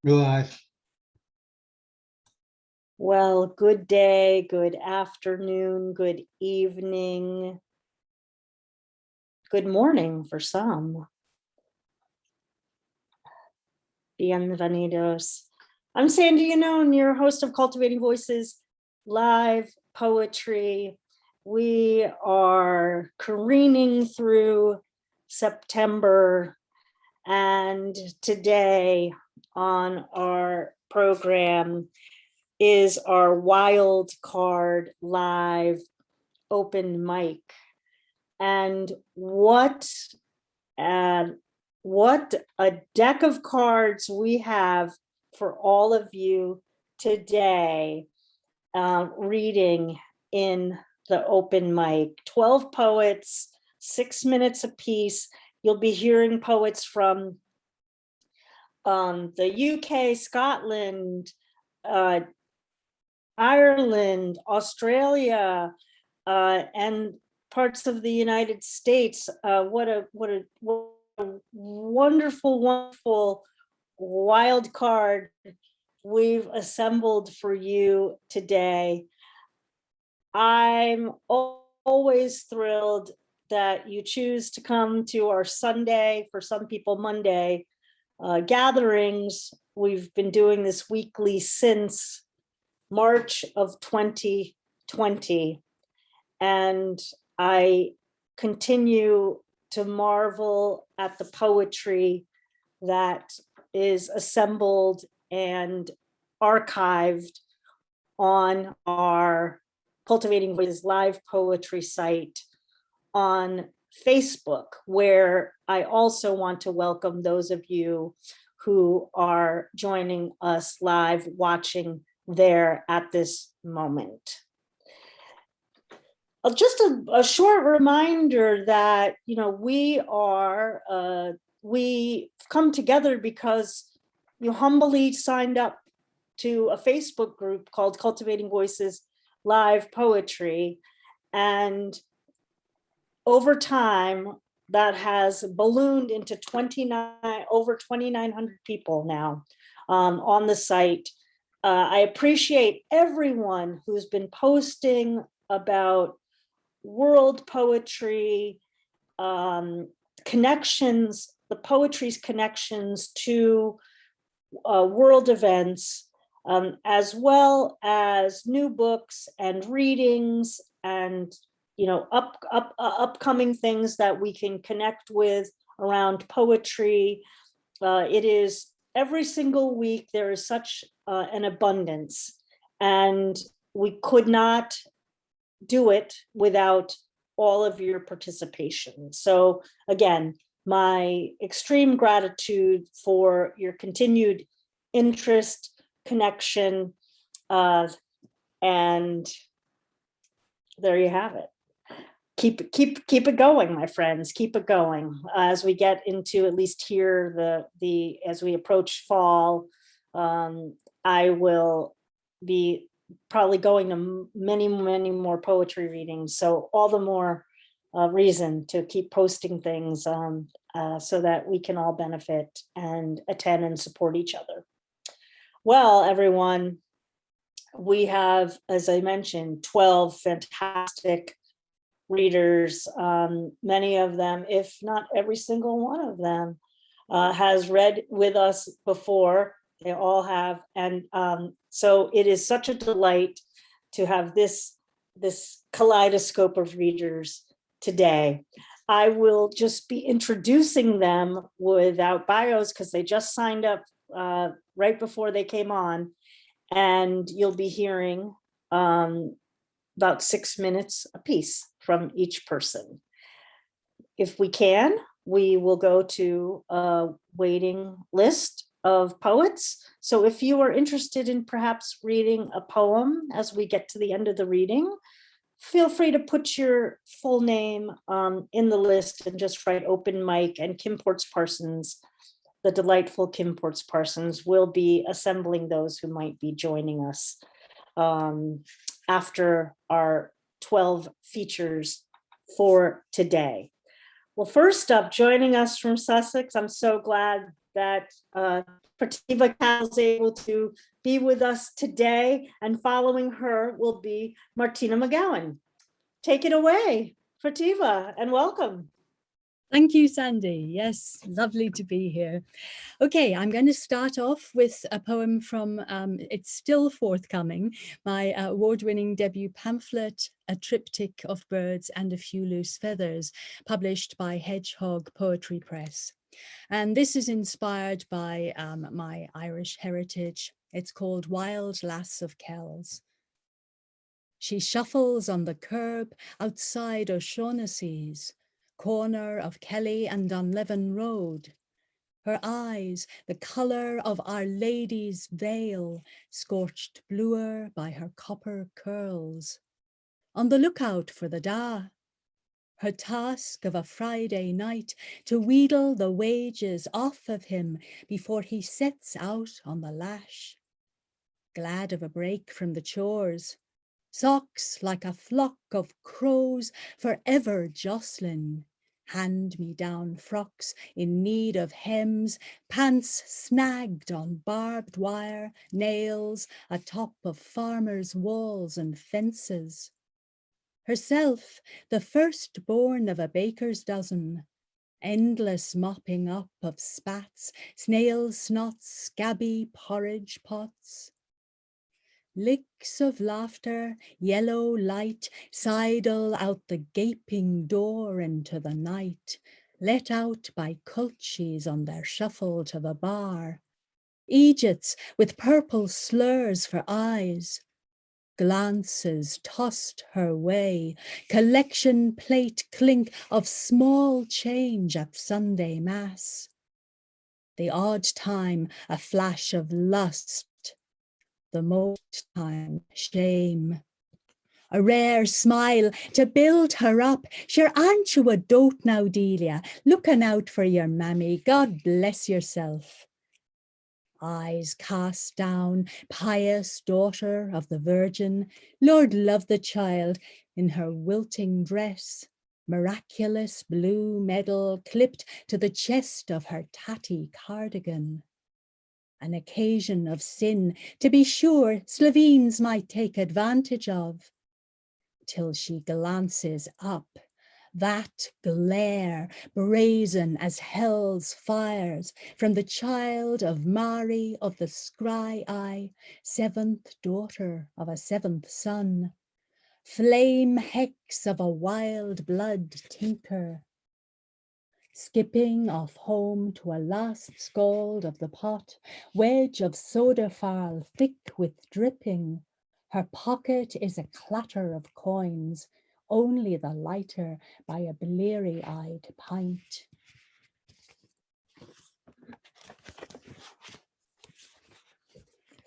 You're live. Well, good day, good afternoon, good evening, good morning for some. Bienvenidos. I'm Sandy Yannone, your host of Cultivating Voices Live Poetry. We are careening through September, and today on our program is our wild card live open mic. And what a deck of cards we have for all of you today, reading in the open mic. 12 poets, 6 minutes apiece. You'll be hearing poets from the UK, Scotland, Ireland, Australia, and parts of the United States. What a wonderful, wonderful wild card we've assembled for you today. I'm always thrilled that you choose to come to our Sunday, for some people Monday, gatherings. We've been doing this weekly since March of 2020, and I continue to marvel at the poetry that is assembled and archived on our Cultivating Voices live poetry site on Facebook, where I also want to welcome those of you who are joining us live, watching there at this moment. Just a short reminder that, we come together because you humbly signed up to a Facebook group called Cultivating Voices Live Poetry. And over time, that has ballooned into over 2,900 people now on the site. I appreciate everyone who's been posting about world poetry, connections, the poetry's connections to world events, as well as new books and readings and upcoming things that we can connect with around poetry. It is every single week there is such an abundance, and we could not do it without all of your participation. So again, my extreme gratitude for your continued interest, connection, and there you have it. Keep it going, my friends. Keep it going as we get into, at least here, as we approach fall. I will be probably going to many more poetry readings, so all the more reason to keep posting things so that we can all benefit and attend and support each other. Well, everyone, we have, as I mentioned, 12 fantastic readers. Many of them, if not every single one of them, has read with us before. They all have, and so it is such a delight to have this kaleidoscope of readers today. I will just be introducing them without bios because they just signed up right before they came on, and you'll be hearing about 6 minutes apiece from each person. If we can, we will go to a waiting list of poets. So if you are interested in perhaps reading a poem as we get to the end of the reading, feel free to put your full name in the list and just write open mic, and Kim Ports-Parsons, the delightful Kim Ports-Parsons, will be assembling those who might be joining us after our 12 features for today. Well, first up, joining us from Sussex, I'm so glad that Pratibha Castle is able to be with us today, and following her will be Martina McGowan. Take it away, Pratibha, and welcome. Thank you, Sandy. Yes, lovely to be here. Okay, I'm going to start off with a poem from, it's still forthcoming, my award-winning debut pamphlet, A Triptych of Birds and a Few Loose Feathers, published by Hedgehog Poetry Press. And this is inspired by my Irish heritage. It's called Wild Lass of Kells. She shuffles on the curb outside O'Shaughnessy's, corner of Kelly and Dunlevan Road. Her eyes, the colour of Our Lady's veil, scorched bluer by her copper curls. On the lookout for the da. Her task of a Friday night to wheedle the wages off of him before he sets out on the lash. Glad of a break from the chores. Socks like a flock of crows forever jostling. Hand-me-down frocks in need of hems, pants snagged on barbed wire, nails atop of farmers' walls and fences. Herself, the firstborn of a baker's dozen, endless mopping up of spats, snail snots, scabby porridge pots. Licks of laughter, yellow light, sidle out the gaping door into the night, let out by culchies on their shuffle to the bar. Egypts with purple slurs for eyes. Glances tossed her way, collection plate clink of small change at Sunday Mass. The odd time a flash of lust, the most time shame. A rare smile to build her up. Sure, aren't you a dote now, Delia? Looking out for your mammy. God bless yourself. Eyes cast down, pious daughter of the Virgin. Lord love the child in her wilting dress. Miraculous blue medal clipped to the chest of her tatty cardigan. An occasion of sin, to be sure, Slovenes might take advantage of. Till she glances up, that glare, brazen as hell's fires, from the child of Mary of the scry eye, seventh daughter of a seventh son, flame hex of a wild blood tinker. Skipping off home to a last scald of the pot, wedge of soda farl thick with dripping. Her pocket is a clatter of coins, only the lighter by a bleary-eyed pint.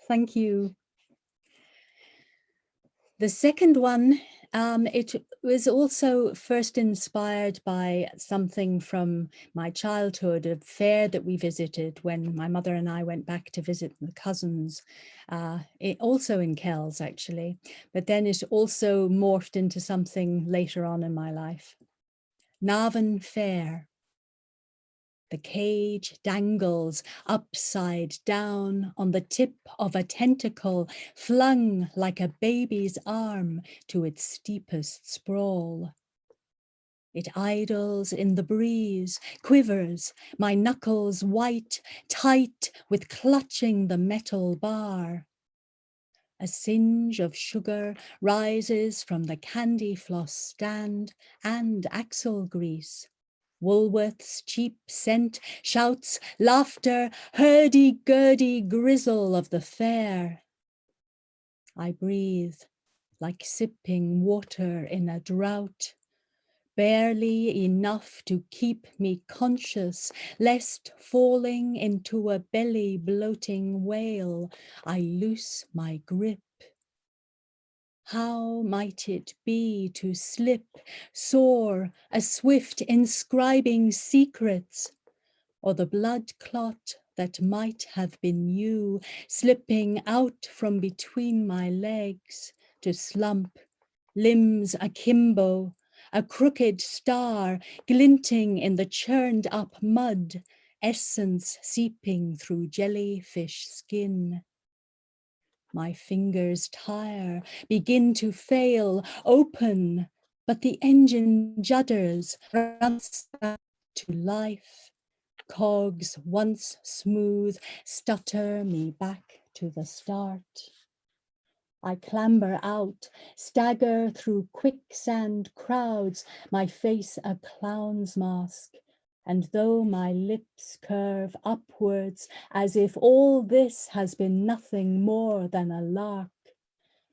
Thank you. The second one, it was also first inspired by something from my childhood, a fair that we visited when my mother and I went back to visit the cousins, also in Kells actually, but then it also morphed into something later on in my life. Navan Fair. The cage dangles upside down on the tip of a tentacle flung like a baby's arm to its steepest sprawl. It idles in the breeze, quivers, my knuckles white, tight with clutching the metal bar. A singe of sugar rises from the candy floss stand and axle grease. Woolworth's cheap scent shouts laughter, hurdy-gurdy grizzle of the fair. I breathe like sipping water in a drought, barely enough to keep me conscious, lest falling into a belly-bloating wail, I loose my grip. How might it be to slip, soar, a swift inscribing secrets, or the blood clot that might have been you slipping out from between my legs to slump, limbs akimbo, a crooked star glinting in the churned up mud, essence seeping through jellyfish skin. My fingers tire, begin to fail, open, but the engine judders, runs back to life. Cogs once smooth stutter me back to the start. I clamber out, stagger through quicksand crowds, my face a clown's mask. And though my lips curve upwards as if all this has been nothing more than a lark,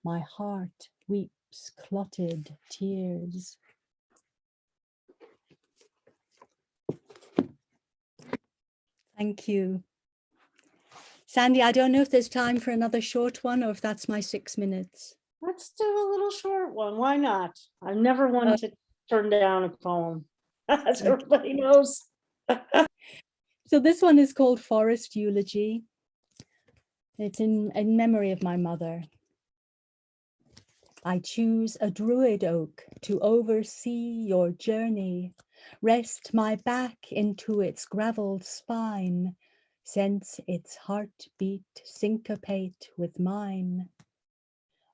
my heart weeps clotted tears. Thank you. Sandy, I don't know if there's time for another short one or if that's my 6 minutes. Let's do a little short one. Why not? I'm never one to turn down a poem, as everybody knows. So this one is called Forest Eulogy. It's in memory of my mother. I choose a druid oak to oversee your journey, rest my back into its gravelled spine, sense its heartbeat syncopate with mine.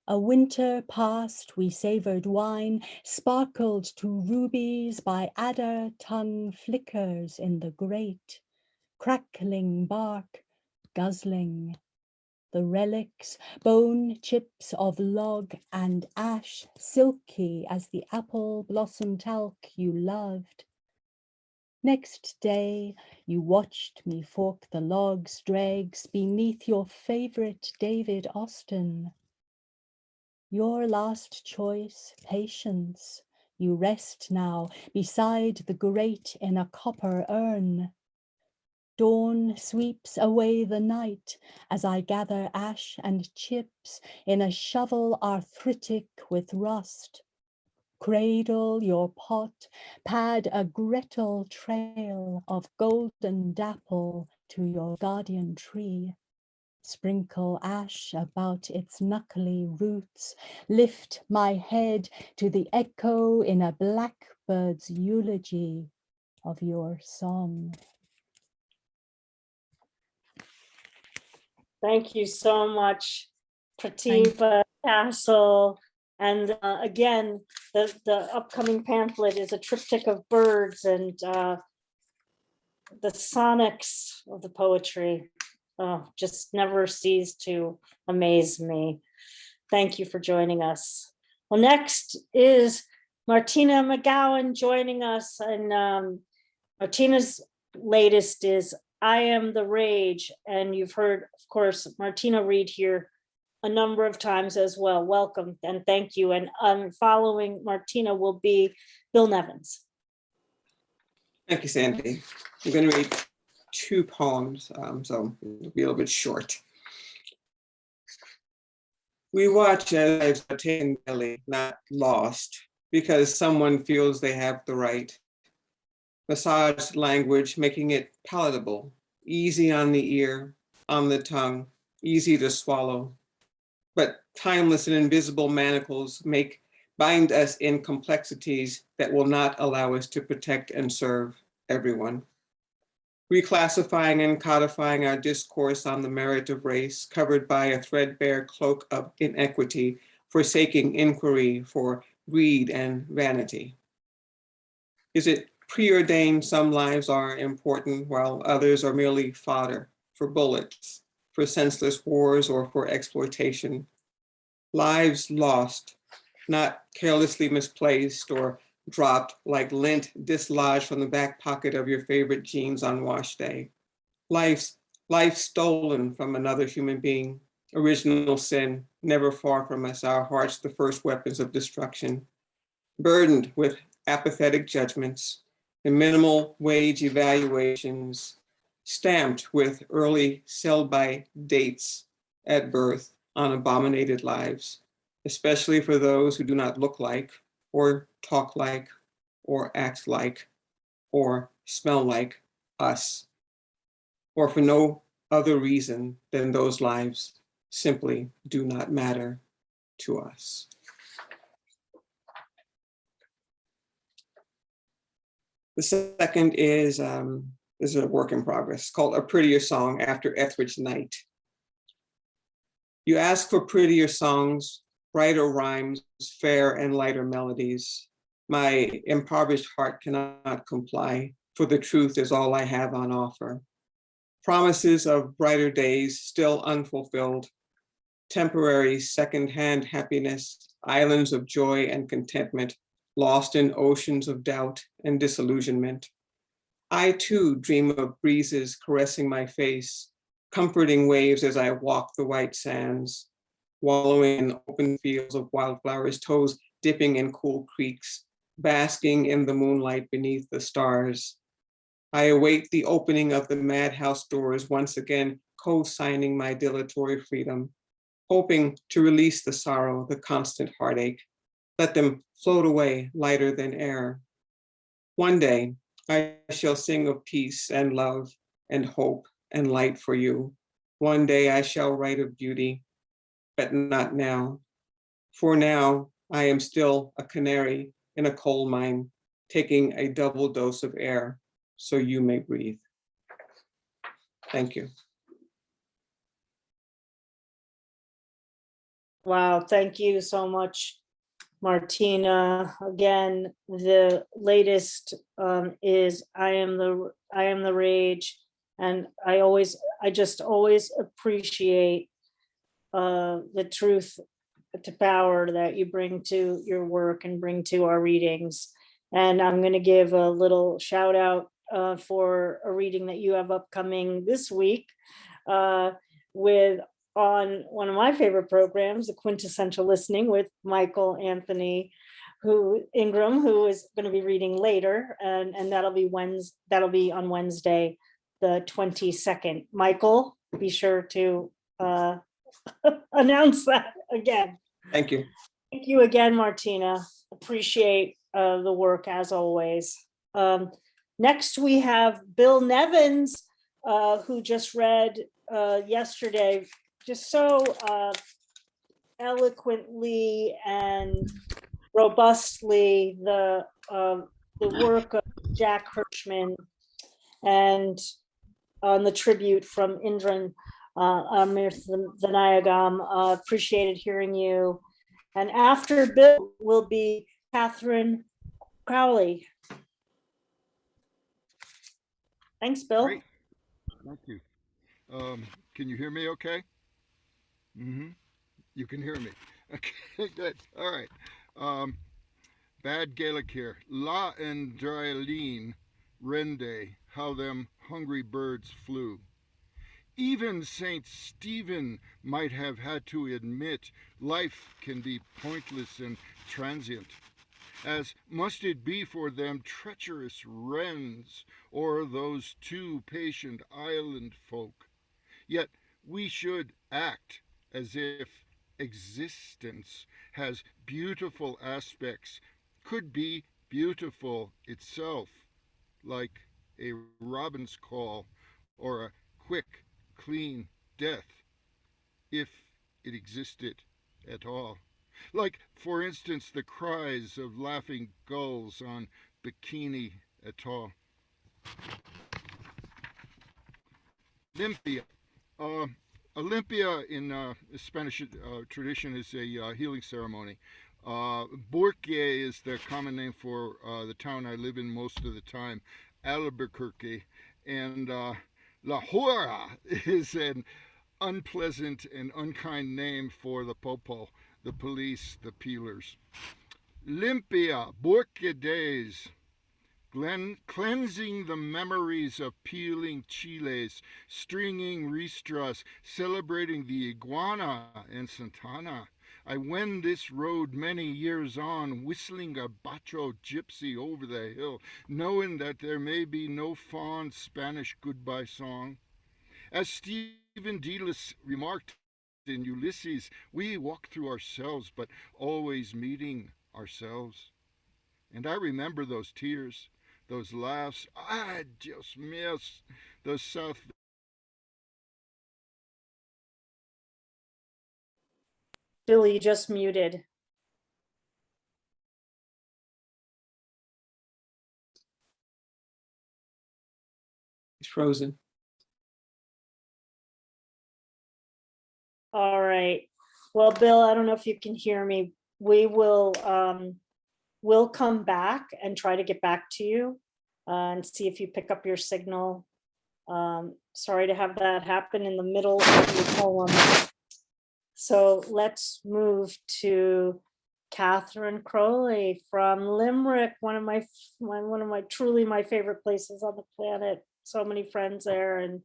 A winter past we savoured wine, sparkled to rubies by adder tongue flickers in the grate, crackling bark, guzzling. The relics, bone chips of log and ash, silky as the apple blossom talc you loved. Next day, you watched me fork the log's dregs beneath your favourite David Austin. Your last choice, patience, you rest now beside the grate in a copper urn. Dawn sweeps away the night as I gather ash and chips in a shovel arthritic with rust. Cradle your pot, pad a Gretel trail of golden dapple to your guardian tree. Sprinkle ash about its knuckly roots, lift my head to the echo in a blackbird's eulogy of your song. Thank you so much, Pratibha Castle. And again, the upcoming pamphlet is a triptych of birds and the sonics of the poetry just never cease to amaze me. Thank you for joining us. Well, next is Martina McGowan joining us. And Martina's latest is I Am the Rage. And you've heard, of course, Martina read here a number of times as well. Welcome and thank you. And following Martina will be Bill Nevins. Thank you, Sandy. I'm going to read 2 poems, so it'll be a little bit short. We watch as lives are taken daily, not lost, because someone feels they have the right. Massaged language, making it palatable, easy on the ear, on the tongue, easy to swallow. But timeless and invisible manacles bind us in complexities that will not allow us to protect and serve everyone. Reclassifying and codifying our discourse on the merit of race, covered by a threadbare cloak of inequity, forsaking inquiry for greed and vanity. Is it preordained some lives are important while others are merely fodder for bullets, for senseless wars, or for exploitation? Lives lost, not carelessly misplaced or dropped like lint dislodged from the back pocket of your favorite jeans on wash day. Life stolen from another human being. Original sin, never far from us, our hearts the first weapons of destruction. Burdened with apathetic judgments and minimal wage evaluations, stamped with early sell-by dates at birth on abominated lives, especially for those who do not look like, or talk like, or act like, or smell like us, or for no other reason than those lives simply do not matter to us. The second is This is a work in progress. It's called A Prettier Song After Etheridge Night. You ask for prettier songs, brighter rhymes, fair and lighter melodies. My impoverished heart cannot comply, for the truth is all I have on offer. Promises of brighter days still unfulfilled, temporary secondhand happiness, islands of joy and contentment, lost in oceans of doubt and disillusionment. I too dream of breezes caressing my face, comforting waves as I walk the white sands, wallowing in open fields of wildflowers, toes dipping in cool creeks, basking in the moonlight beneath the stars. I await the opening of the madhouse doors, once again co-signing my dilatory freedom, hoping to release the sorrow, the constant heartache, let them float away lighter than air. One day, I shall sing of peace and love and hope and light for you. One day I shall write of beauty, but not now. For now, I am still a canary in a coal mine, taking a double dose of air so you may breathe. Thank you. Wow, thank you so much, Martina. Again, the latest is I Am the Rage, and I just always appreciate the truth to power that you bring to your work and bring to our readings. And I'm going to give a little shout out for a reading that you have upcoming this week with on one of my favorite programs, the Quintessential Listening with Michael Anthony Ingraham, who is going to be reading later, and that'll be on Wednesday, the 22nd. Michael, be sure to announce that again. Thank you. Thank you again, Martina. Appreciate the work as always. Next, we have Bill Nevins, who just read yesterday, just so eloquently and robustly the work of Jack Hirschman, and on the tribute from Indran Amirthanayagam. Appreciated hearing you. And after Bill will be Kathryn Crowley. Thanks, Bill. Great. Thank you. Can you hear me okay? You can hear me. Okay, good. All right. Bad Gaelic here. La and Dryleen Rende, how them hungry birds flew. Even St. Stephen might have had to admit life can be pointless and transient, as must it be for them treacherous wrens or those too patient island folk. Yet we should act as if existence has beautiful aspects, could be beautiful itself, like a robin's call or a quick, clean death, if it existed at all. Like, for instance, the cries of laughing gulls on Bikini Atoll. Olympia. Olympia in Spanish tradition is a healing ceremony. Burque is the common name for the town I live in most of the time, Albuquerque, and La Hora is an unpleasant and unkind name for the popo, the police, the peelers. Limpia, Burque days, cleansing the memories of peeling chiles, stringing ristras, celebrating the iguana and Santana. I wend this road many years on, whistling a bacho gypsy over the hill, knowing that there may be no fond Spanish goodbye song. As Stephen Delis remarked in Ulysses, we walk through ourselves, but always meeting ourselves. And I remember those tears, those laughs, Dios míos, those South. Billy, just muted. He's frozen. All right. Well, Bill, I don't know if you can hear me. We will we'll come back and try to get back to you and see if you pick up your signal. Sorry to have that happen in the middle of the poem. So let's move to Kathryn Crowley from Limerick, one of my truly my favorite places on the planet. So many friends there, and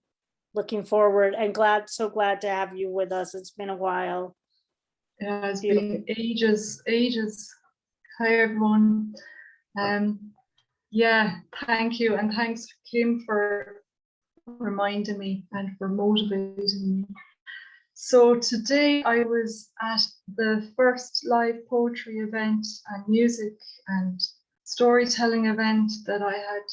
looking forward and so glad to have you with us. It's been a while. Yeah, it's been ages. Hi everyone. Yeah, thank you, and thanks Kim for reminding me and for motivating me. So today I was at the first live poetry event and music and storytelling event that I had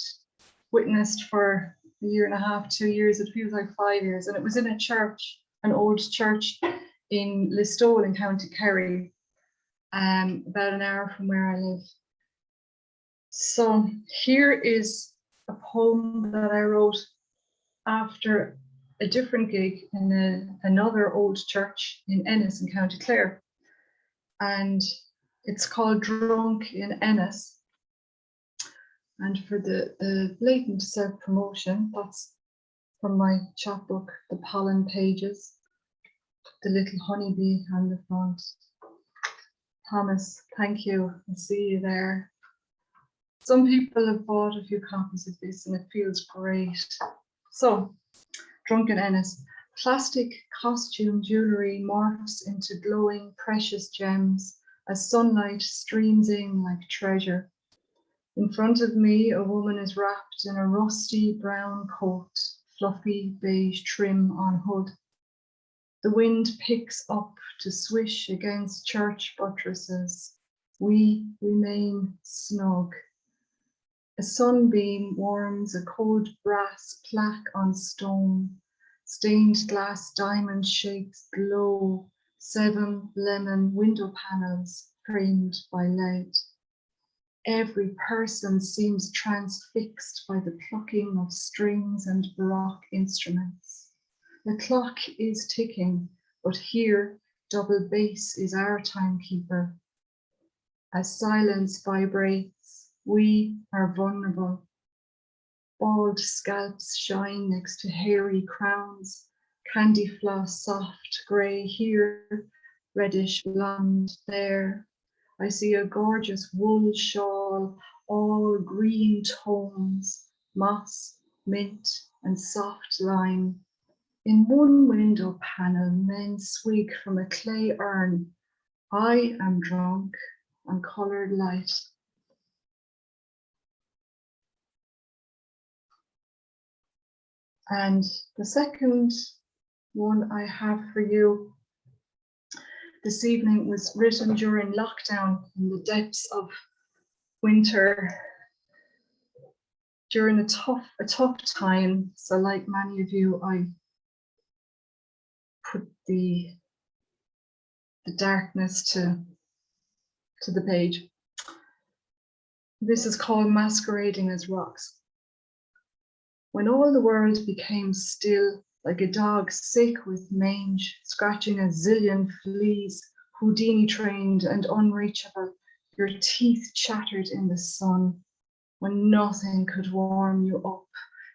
witnessed for a year and a half, 2 years. It feels like 5 years, and it was in a church, an old church in Listowel in County Kerry, about an hour from where I live. So here is a poem that I wrote after a different gig in another old church in Ennis in County Clare, and it's called Drunk in Ennis. And for the blatant self-promotion, that's from my chapbook, The Pollen Pages, the little honeybee on the front. Thomas, thank you. I see you there. Some people have bought a few copies of this and it feels great. So, Drunk in Ennis. Plastic costume jewellery morphs into glowing precious gems as sunlight streams in like treasure. In front of me, a woman is wrapped in a rusty brown coat, fluffy beige trim on hood. The wind picks up to swish against church buttresses. We remain snug. A sunbeam warms a cold brass plaque on stone. Stained glass diamond shapes glow. 7 lemon window panels framed by lead. Every person seems transfixed by the plucking of strings and baroque instruments. The clock is ticking, but here double bass is our timekeeper. As silence vibrates, we are vulnerable. Bald scalps shine next to hairy crowns, candy floss soft grey here, reddish blonde there. I see a gorgeous wool shawl, all green tones, moss, mint, and soft lime. In one window panel, men swig from a clay urn. I am drunk on coloured light. And the second one I have for you this evening was written during lockdown in the depths of winter, during a tough time. So like many of you, I put the darkness to the page. This is called Masquerading as Rocks. When all the world became still, like a dog sick with mange, scratching a zillion fleas, Houdini trained and unreachable, your teeth chattered in the sun. When nothing could warm you up,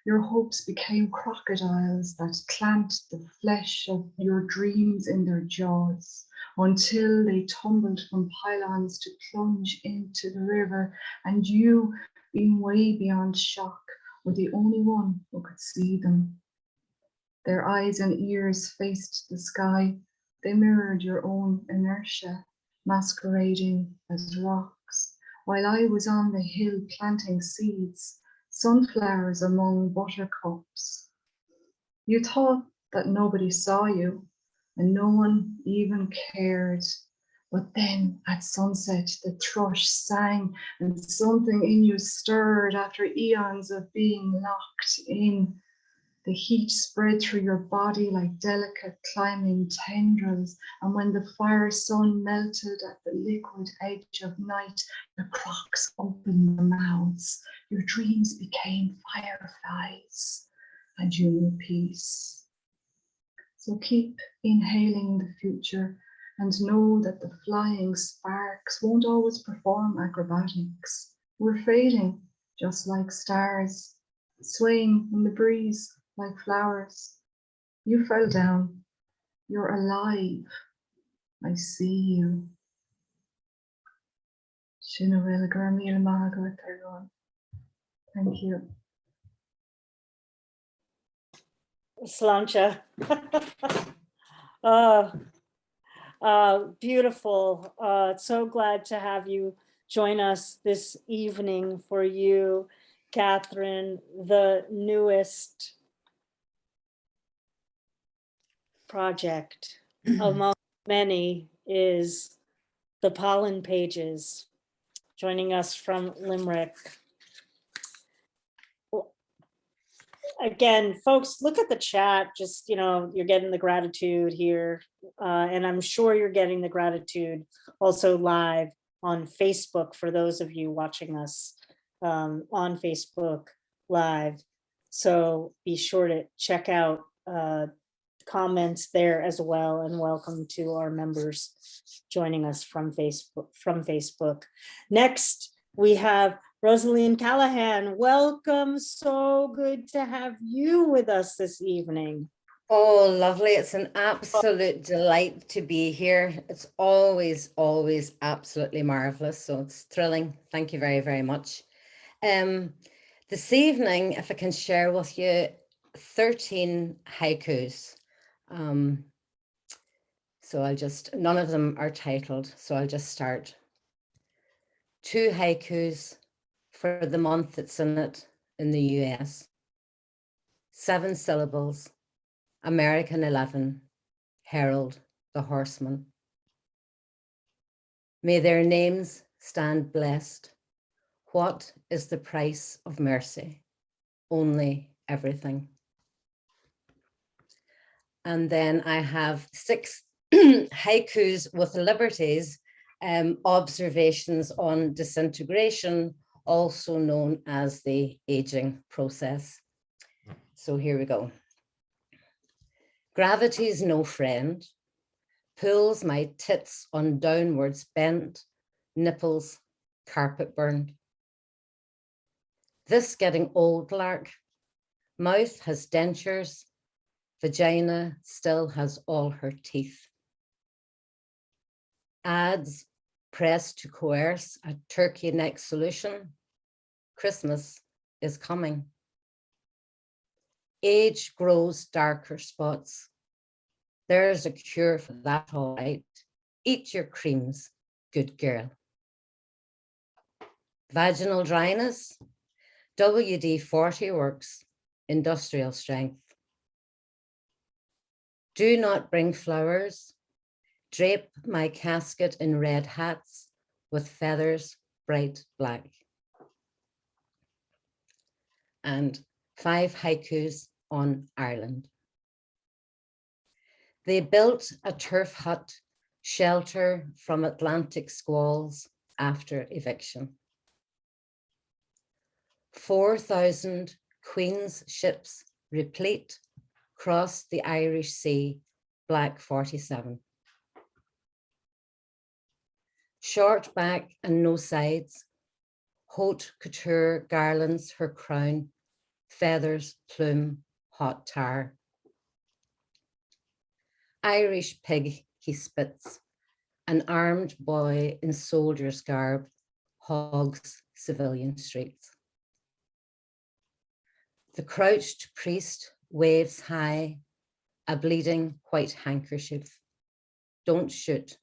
your hopes became crocodiles that clamped the flesh of your dreams in their jaws, until they tumbled from pylons to plunge into the river, and you, being way beyond shock, were the only one who could see them. Their eyes and ears faced the sky. They mirrored your own inertia, masquerading as rocks. While I was on the hill planting seeds, sunflowers among buttercups. You thought that nobody saw you and no one even cared. But then at sunset, the thrush sang and something in you stirred after eons of being locked in. The heat spread through your body like delicate climbing tendrils, and when the fire sun melted at the liquid edge of night, the crocs opened their mouths. Your dreams became fireflies. and human peace. So keep inhaling the future and know that the flying sparks won't always perform acrobatics. We're fading just like stars, swaying in the breeze like flowers. You fell down. You're alive. I see you. Thank you. Sláinte. Beautiful. So glad to have you join us this evening. For you, Kathryn, the newest project among many is The Pollen Pages, joining us from Limerick. Again, folks, look at the chat. Just, you're getting the gratitude here. And I'm sure you're getting the gratitude also live on Facebook for those of you watching us on Facebook Live. So be sure to check out comments there as well. And welcome to our members joining us from Facebook. Next, we have Rosaline Callaghan. Welcome. So good to have you with us this evening. Oh, lovely. It's an absolute delight to be here. It's always absolutely marvelous. So it's thrilling. Thank you very, very much. This evening, if I can share with you 13 haikus. So none of them are titled. So I'll just start. 2 haikus for the month that's in it in the US. 7 syllables. American 11, Herald the Horseman. May their names stand blessed. What is the price of mercy? Only everything. And then I have 6 haikus with liberties, observations on disintegration, also known as the aging process. So here we go. Gravity's no friend, pulls my tits on downwards bent, nipples carpet burned. This getting old lark, mouth has dentures, vagina still has all her teeth. Ads press to coerce a turkey neck solution. Christmas is coming. Age grows darker spots. There's a cure for that, all right. Eat your creams, good girl. Vaginal dryness, WD-40 works, industrial strength. Do not bring flowers. Drape my casket in red hats with feathers bright black. And 5 haikus on Ireland. They built a turf hut, shelter from Atlantic squalls after eviction. 4,000 Queen's ships replete crossed the Irish Sea, Black 47. Short back and no sides, haute couture garlands her crown, feathers, plume, hot tar. Irish pig he spits, an armed boy in soldier's garb hogs civilian streets. The crouched priest waves high, a bleeding white handkerchief. Don't shoot,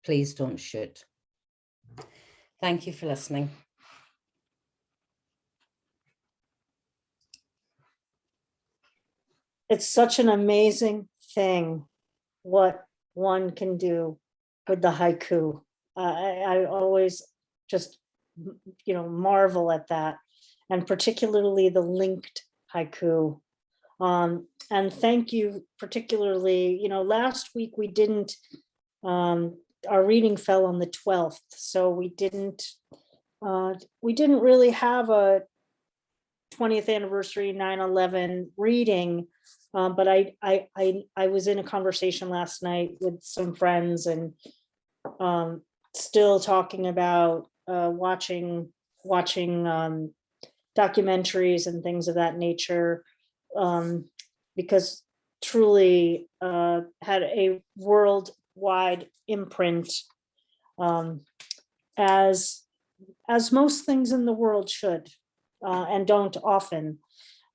please don't shoot. Thank you for listening. It's such an amazing thing what one can do with the haiku. I always just, marvel at that, and particularly the linked haiku. And thank you particularly, last week we didn't, our reading fell on the 12th, so we didn't really have a 20th anniversary 9/11 reading, but I was in a conversation last night with some friends and still talking about watching documentaries and things of that nature, because truly had a worldwide imprint, as most things in the world should, and don't often.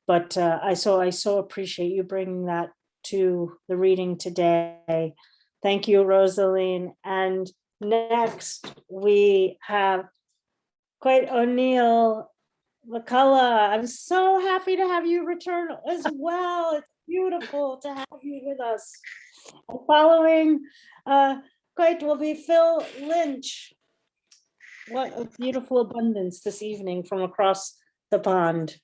But I so appreciate you bringing that to the reading today. Thank you, Rosaline. And next we have Cait O'Neill McCullagh. I'm so happy to have you return as well. It's beautiful to have you with us. Following Cait will be Phil Lynch. What a beautiful abundance this evening from across the pond.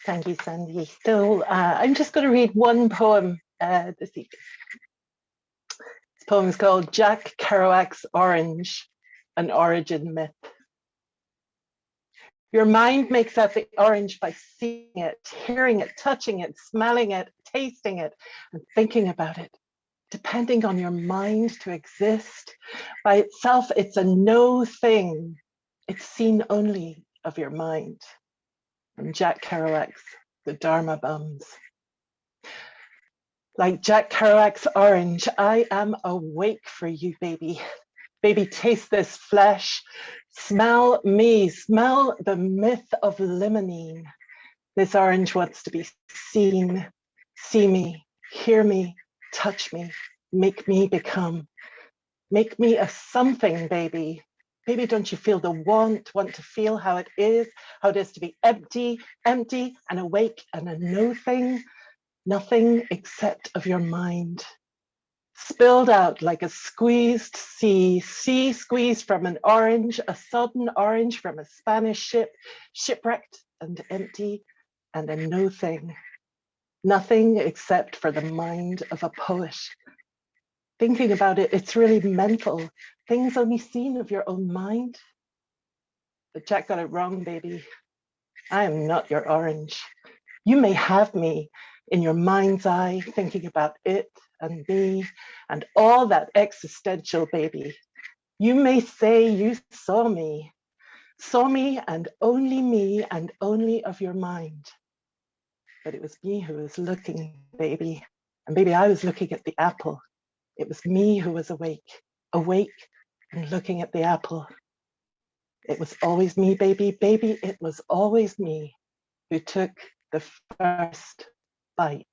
Thank you, Sandy. So I'm just going to read one poem this evening. This poem is called Jack Kerouac's Orange, an Origin Myth. Your mind makes out the orange by seeing it, hearing it, touching it, smelling it, tasting it, and thinking about it. Depending on your mind to exist, by itself, it's a no thing. It's seen only of your mind. From Jack Kerouac's The Dharma Bums. Like Jack Kerouac's orange, I am awake for you, baby. Baby, taste this flesh. Smell me, smell the myth of limonene. This orange wants to be seen. See me, hear me, touch me, make me become. Make me a something, baby. Baby, don't you feel the want to feel how it is to be empty, and awake and a no thing, nothing except of your mind. Spilled out like a squeezed sea squeezed from an orange, a sodden orange from a Spanish ship, shipwrecked and empty and a no thing. Nothing except for the mind of a poet. Thinking about it, it's really mental. Things only seen of your own mind. But Jack got it wrong, baby. I am not your orange. You may have me in your mind's eye, thinking about it and me and all that existential, baby. You may say you saw me and only of your mind. But it was me who was looking, baby. And baby, I was looking at the apple. It was me who was awake and looking at the apple. It was always me, baby, it was always me who took the first bite.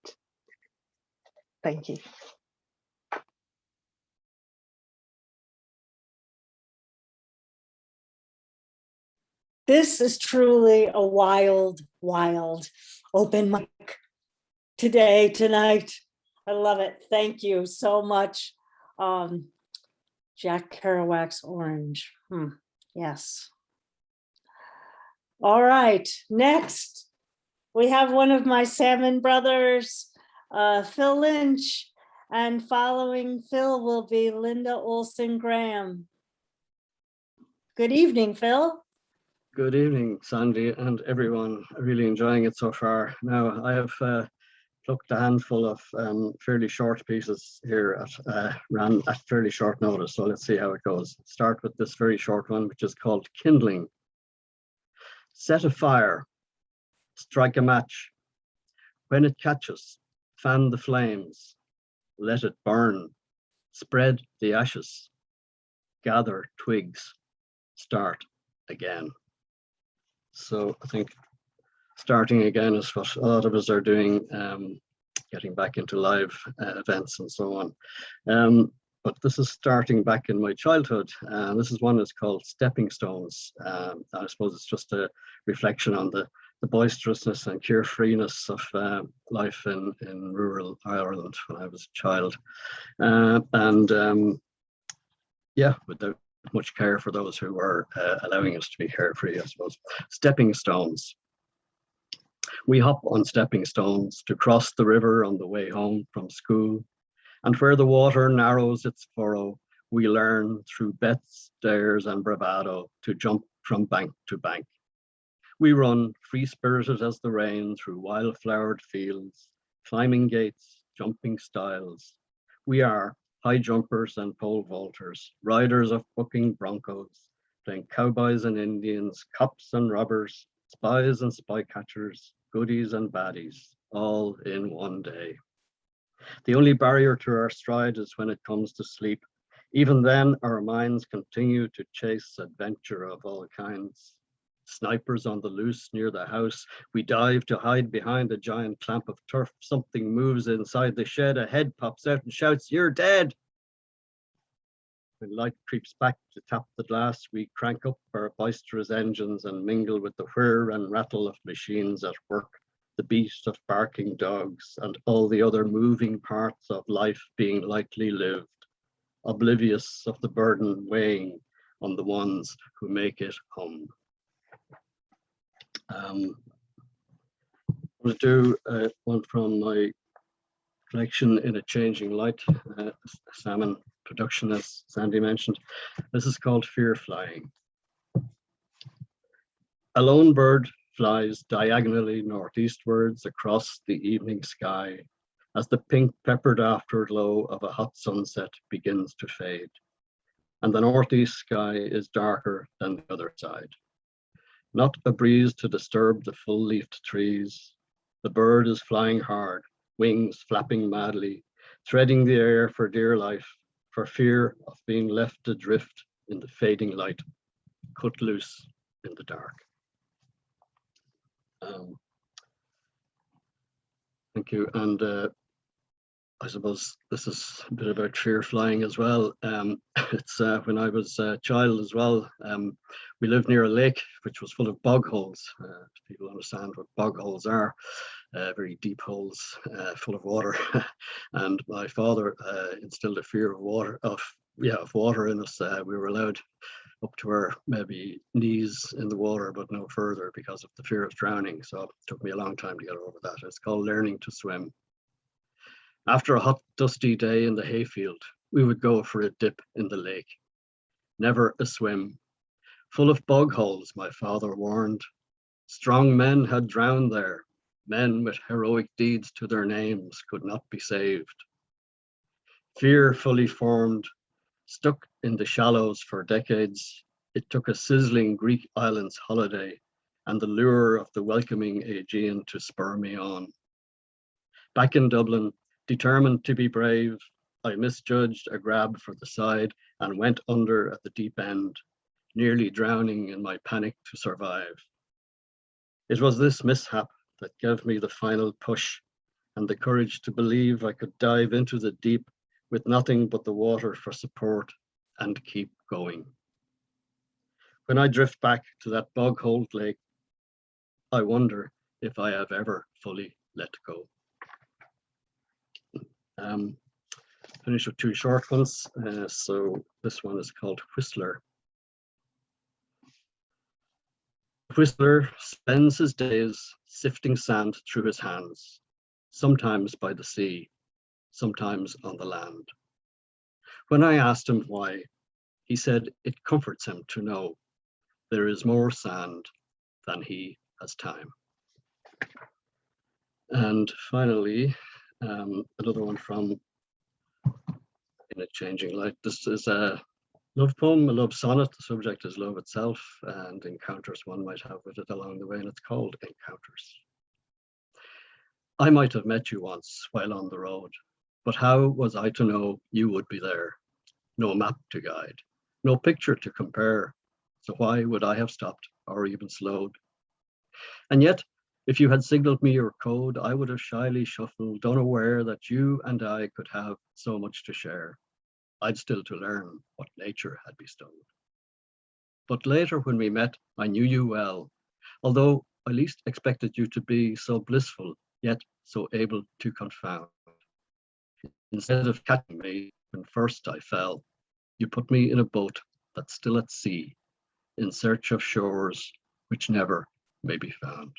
Thank you. This is truly a wild, wild open mic today, tonight. I love it. Thank you so much. Jack Kerouac's Orange. Yes. All right. Next, we have one of my salmon brothers, Phil Lynch, and following Phil will be Linda Ohlson Graham. Good evening, Phil. Good evening, Sandy, and everyone. Really enjoying it so far. Now, I have plucked a handful of fairly short pieces here ran at fairly short notice, so let's see how it goes. Start with this very short one, which is called Kindling. Set a fire, strike a match. When it catches, fan the flames, let it burn, spread the ashes, gather twigs, start again. So I think starting again is what a lot of us are doing, getting back into live events and so on. But this is starting back in my childhood. This is one that's called Stepping Stones. I suppose it's just a reflection on the boisterousness and carefreeness of life in rural Ireland when I was a child. Yeah, without much care for those who were allowing us to be carefree, I suppose. Stepping stones. We hop on stepping stones to cross the river on the way home from school. And where the water narrows its furrow, we learn through bets, dares, and bravado to jump from bank to bank. We run, free-spirited as the rain, through wild-flowered fields, climbing gates, jumping stiles. We are high jumpers and pole vaulters, riders of bucking broncos, playing cowboys and Indians, cops and robbers, spies and spy catchers, goodies and baddies, all in one day. The only barrier to our stride is when it comes to sleep. Even then, our minds continue to chase adventure of all kinds. Snipers on the loose near the house. We dive to hide behind a giant clamp of turf. Something moves inside the shed. A head pops out and shouts, "You're dead!" When light creeps back to tap the glass, we crank up our boisterous engines and mingle with the whir and rattle of machines at work, the beat of barking dogs, and all the other moving parts of life being lightly lived, oblivious of the burden weighing on the ones who make it hum. I'm going to do one from my collection, In a Changing Light, salmon production, as Sandy mentioned. This is called Fear Flying. A lone bird flies diagonally northeastwards across the evening sky as the pink peppered afterglow of a hot sunset begins to fade, and the northeast sky is darker than the other side. Not a breeze to disturb the full-leafed trees. The bird is flying hard, wings flapping madly, threading the air for dear life, for fear of being left adrift in the fading light, cut loose in the dark. Thank you. And I suppose this is a bit about fear flying as well. It's when I was a child as well, we lived near a lake which was full of bog holes. People understand what bog holes are, very deep holes full of water. And my father instilled a fear of water, of water in us. We were allowed up to our maybe knees in the water, but no further because of the fear of drowning. So it took me a long time to get over that. It's called learning to swim. After a hot, dusty day in the hayfield, we would go for a dip in the lake. Never a swim. Full of bog holes, my father warned. Strong men had drowned there. Men with heroic deeds to their names could not be saved. Fear fully formed, stuck in the shallows for decades, it took a sizzling Greek islands holiday and the lure of the welcoming Aegean to spur me on. Back in Dublin, determined to be brave, I misjudged a grab for the side and went under at the deep end, nearly drowning in my panic to survive. It was this mishap that gave me the final push and the courage to believe I could dive into the deep with nothing but the water for support and keep going. When I drift back to that bog-holed lake, I wonder if I have ever fully let go. Finish with two short ones. So this one is called Whistler. Whistler spends his days sifting sand through his hands, sometimes by the sea, sometimes on the land. When I asked him why, he said it comforts him to know there is more sand than he has time. And finally, another one from In a Changing Light. This is a love poem, a love sonnet. The subject is love itself and encounters one might have with it along the way, and it's called Encounters. I might have met you once while on the road, but how was I to know you would be there? No map to guide, no picture to compare. So why would I have stopped or even slowed? And yet, if you had signaled me your code, I would have shyly shuffled, unaware that you and I could have so much to share. I'd still to learn what nature had bestowed. But later when we met, I knew you well, although I least expected you to be so blissful, yet so able to confound. Instead of catching me when first I fell, you put me in a boat that's still at sea, in search of shores which never may be found.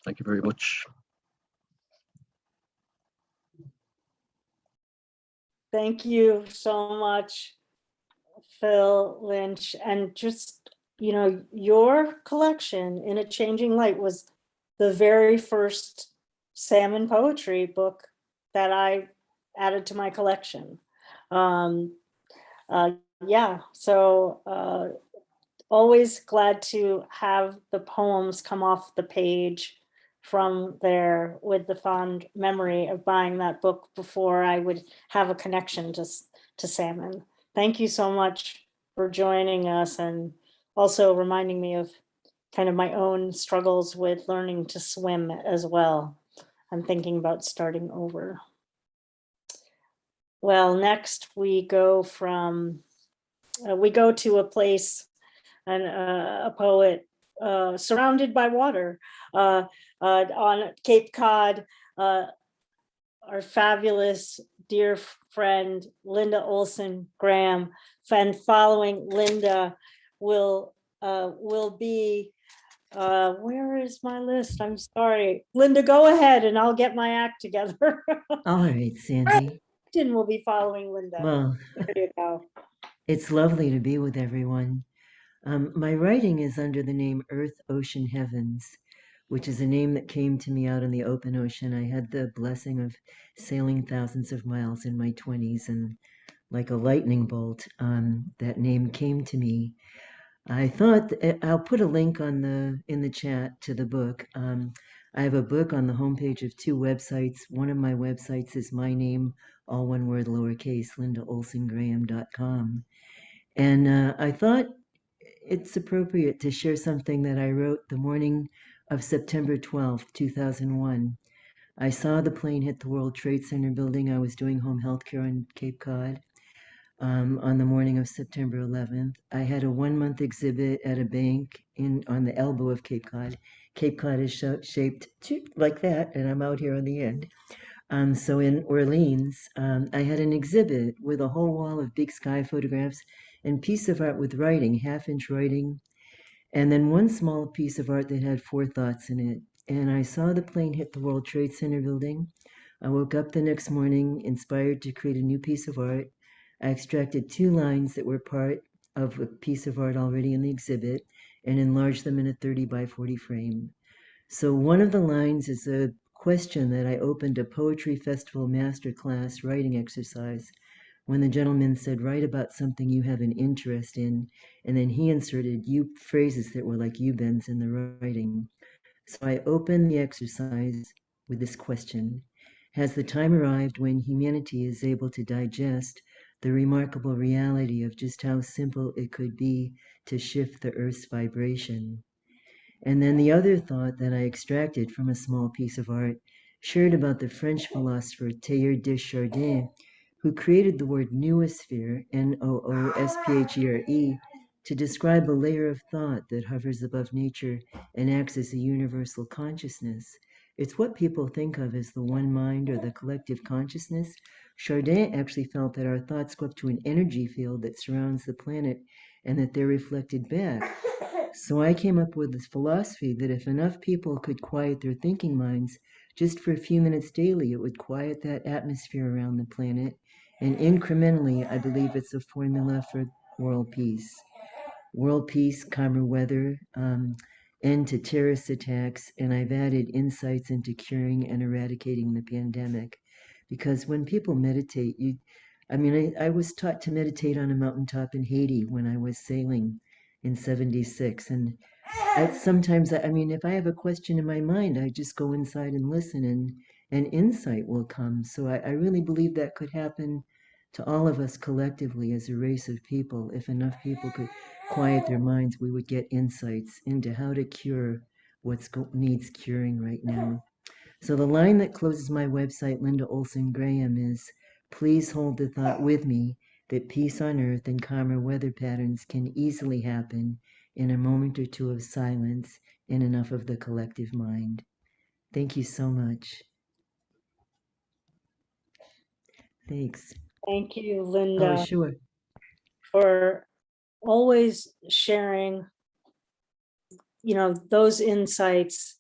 Thank you very much. Thank you so much, Phil Lynch. And just you know, your collection, In a Changing Light, was the very first salmon poetry book that I added to my collection. Yeah, so always glad to have the poems come off the page from there, with the fond memory of buying that book before I would have a connection to salmon. Thank you so much for joining us, and also reminding me of kind of my own struggles with learning to swim as well. I'm thinking about starting over. Well, next we go to a place, and a poet surrounded by water on Cape Cod. Our fabulous dear friend Linda Ohlson Graham, and following Linda will be, where is my list? I'm sorry, Linda, go ahead and I'll get my act together. All right, Sandy. Brandon will be following Linda. Well, There you go. it's lovely to be with everyone. My writing is under the name Earth, Ocean, Heavens, which is a name that came to me out in the open ocean. I had the blessing of sailing thousands of miles in my 20s, and like a lightning bolt, that name came to me. I thought I'll put a link in the chat to the book. I have a book on the homepage of 2 websites. One of my websites is my name, all one word, lowercase, lindaolsengraham.com. And I thought it's appropriate to share something that I wrote the morning of September 12th, 2001. I saw the plane hit the World Trade Center building. I was doing home health care on Cape Cod. On the morning of September 11th. I had a 1-month exhibit at a bank on the elbow of Cape Cod. Cape Cod is shaped like that, and I'm out here on the end. So in Orleans, I had an exhibit with a whole wall of big sky photographs and piece of art with writing, 1/2-inch writing, and then one small piece of art that had 4 thoughts in it. And I saw the plane hit the World Trade Center building. I woke up the next morning inspired to create a new piece of art. I extracted 2 lines that were part of a piece of art already in the exhibit and enlarged them in a 30 by 40 frame. So one of the lines is a question that I opened a poetry festival masterclass writing exercise when the gentleman said, write about something you have an interest in, and then he inserted phrases that were like you-bends in the writing. So I opened the exercise with this question: has the time arrived when humanity is able to digest the remarkable reality of just how simple it could be to shift the Earth's vibration? And then the other thought that I extracted from a small piece of art shared about the French philosopher Teilhard de Chardin, who created the word noosphere, Noosphere, to describe a layer of thought that hovers above nature and acts as a universal consciousness. It's what people think of as the one mind or the collective consciousness. Chardin actually felt that our thoughts go up to an energy field that surrounds the planet and that they're reflected back. So I came up with this philosophy that if enough people could quiet their thinking minds just for a few minutes daily, it would quiet that atmosphere around the planet. And incrementally, I believe it's a formula for world peace. World peace, calmer weather, end to terrorist attacks, and I've added insights into curing and eradicating the pandemic. Because when people meditate, I was taught to meditate on a mountaintop in Haiti when I was sailing in 76. And sometimes, if I have a question in my mind, I just go inside and listen, and insight will come. So I really believe that could happen to all of us collectively as a race of people. If enough people could quiet their minds, we would get insights into how to cure what needs curing right now. So the line that closes my website, Linda Ohlson Graham, is, please hold the thought with me that peace on earth and calmer weather patterns can easily happen in a moment or two of silence in enough of the collective mind. Thank you so much. Thanks. Thank you, Linda, Oh, sure. for always sharing, those insights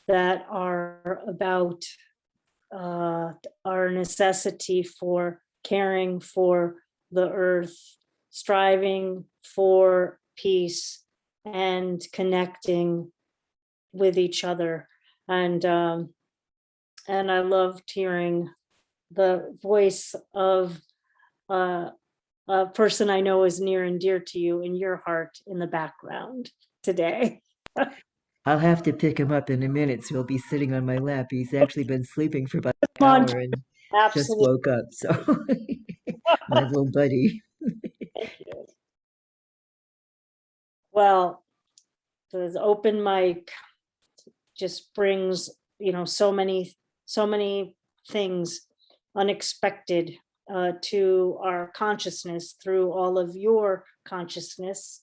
that are about our necessity for caring for the earth, striving for peace, and connecting with each other. And I loved hearing the voice of a person I know is near and dear to you in your heart in the background today. I'll have to pick him up in a minute, so he'll be sitting on my lap. He's actually been sleeping for about an Come on, hour and just absolutely. woke up. So my little buddy. Thank you. Well, the open mic just brings, so many things unexpected to our consciousness through all of your consciousness.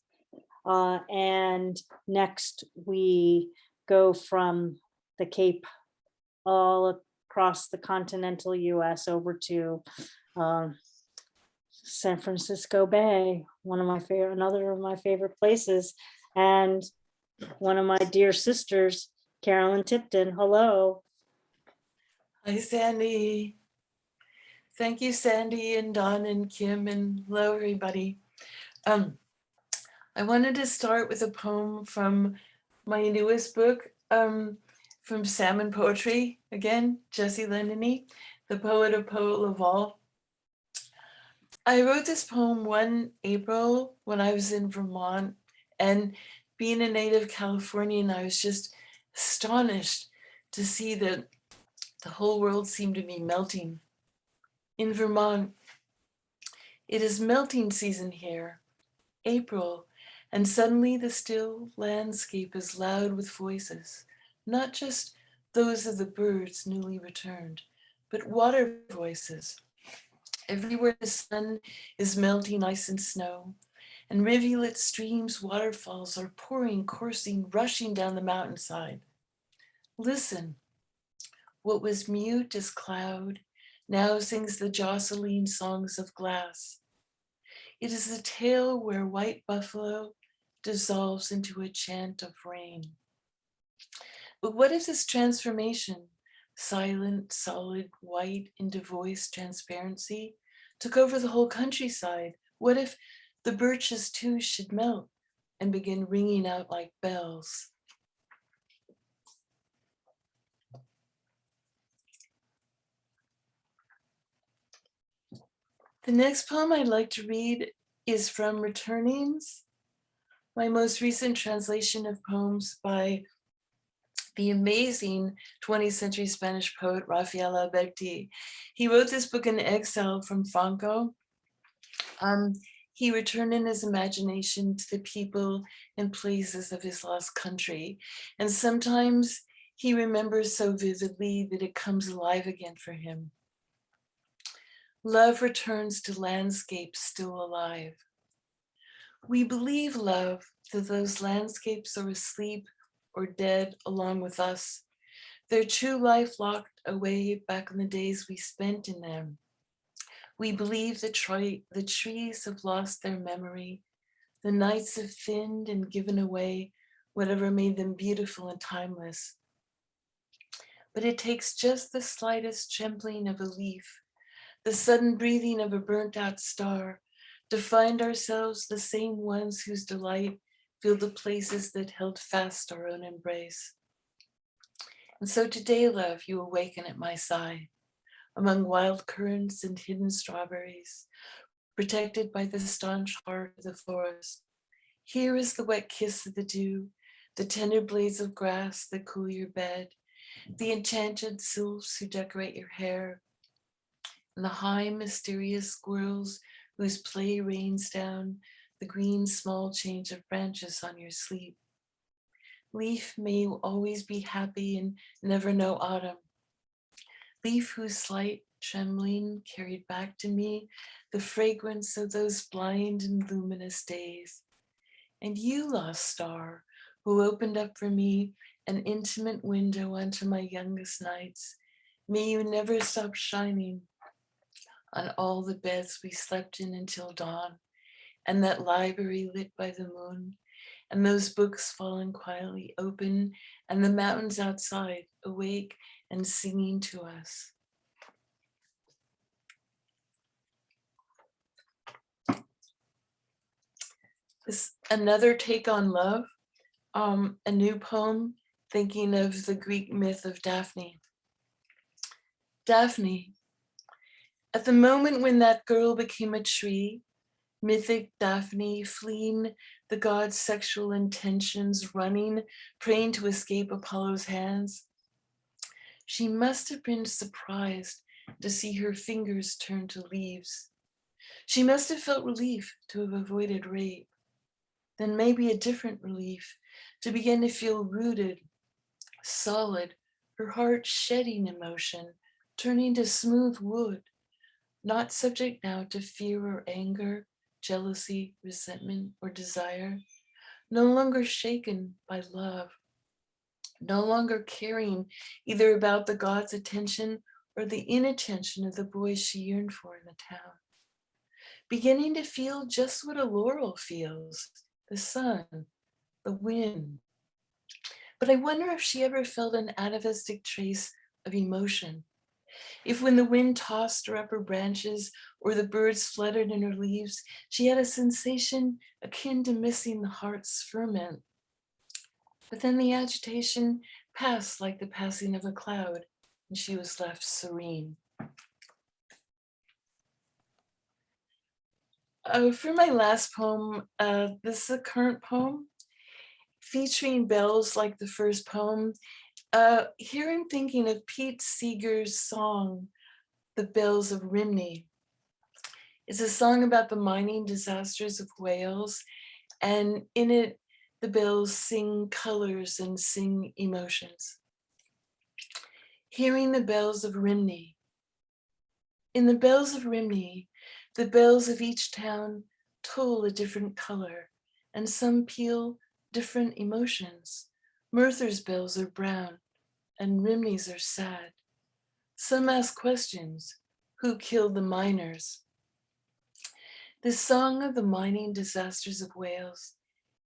And next we go from the Cape all across the continental US over to San Francisco Bay, another of my favorite places, and one of my dear sisters, Carolyn Tipton. Hello. Hi, Sandy. Thank you, Sandy and Don and Kim, and hello, everybody. I wanted to start with a poem from my newest book, from Salmon Poetry, again, Jessie Lendony, the poet of Poet Laval. I wrote this poem one April when I was in Vermont, and being a native Californian, I was just astonished to see that the whole world seemed to be melting. In Vermont, it is melting season here, April, and suddenly the still landscape is loud with voices, not just those of the birds newly returned, but water voices. Everywhere the sun is melting ice and snow, and rivulet streams, waterfalls are pouring, coursing, rushing down the mountainside. Listen, what was mute as cloud now sings the jostling songs of glass. It is a tale where white buffalo dissolves into a chant of rain. But what if this transformation, silent, solid, white into voice transparency, took over the whole countryside? What if the birches too should melt and begin ringing out like bells? The next poem I'd like to read is from Returnings, my most recent translation of poems by the amazing 20th century Spanish poet Rafael Alberti. He wrote this book in exile from Franco. He returned in his imagination to the people and places of his lost country. And sometimes he remembers so vividly that it comes alive again for him. Love returns to landscapes still alive. We believe, love, that those landscapes are asleep or dead along with us, their true life locked away back in the days we spent in them. We believe the trees have lost their memory, the nights have thinned and given away whatever made them beautiful and timeless. But it takes just the slightest trembling of a leaf, the sudden breathing of a burnt out star, to find ourselves the same ones whose delight filled the places that held fast our own embrace. And so today, love, you awaken at my side, among wild currants and hidden strawberries, protected by the staunch heart of the forest. Here is the wet kiss of the dew, the tender blades of grass that cool your bed, the enchanted sylphs who decorate your hair, and the high mysterious squirrels whose play rains down the green small change of branches on your sleep. Leaf, may you always be happy and never know autumn. Leaf whose slight trembling carried back to me the fragrance of those blind and luminous days. And you, lost star, who opened up for me an intimate window onto my youngest nights, may you never stop shining on all the beds we slept in until dawn, and that library lit by the moon, and those books fallen quietly open, and the mountains outside awake and singing to us. This another take on love, a new poem thinking of the Greek myth of Daphne. Daphne, at the moment when that girl became a tree, mythic Daphne fleeing the god's sexual intentions, running, praying to escape Apollo's hands, she must have been surprised to see her fingers turn to leaves. She must have felt relief to have avoided rape. Then maybe a different relief to begin to feel rooted, solid, her heart shedding emotion, turning to smooth wood, not subject now to fear or anger, jealousy, resentment, or desire, no longer shaken by love, no longer caring either about the god's attention or the inattention of the boys she yearned for in the town. Beginning to feel just what a laurel feels, the sun, the wind. But I wonder if she ever felt an atavistic trace of emotion. If when the wind tossed her upper branches or the birds fluttered in her leaves, she had a sensation akin to missing the heart's ferment. But then the agitation passed like the passing of a cloud, and she was left serene. For my last poem, this is a current poem featuring bells like the first poem. Here I'm thinking of Pete Seeger's song, The Bells of Rhymney. It's a song about the mining disasters of Wales, and in it, the bells sing colors and sing emotions. Hearing the bells of Rhymney. In the bells of Rhymney, the bells of each town toll a different color, and some peal different emotions. Merthyr's bells are brown, and Rhymney's are sad. Some ask questions. Who killed the miners? This song of the mining disasters of Wales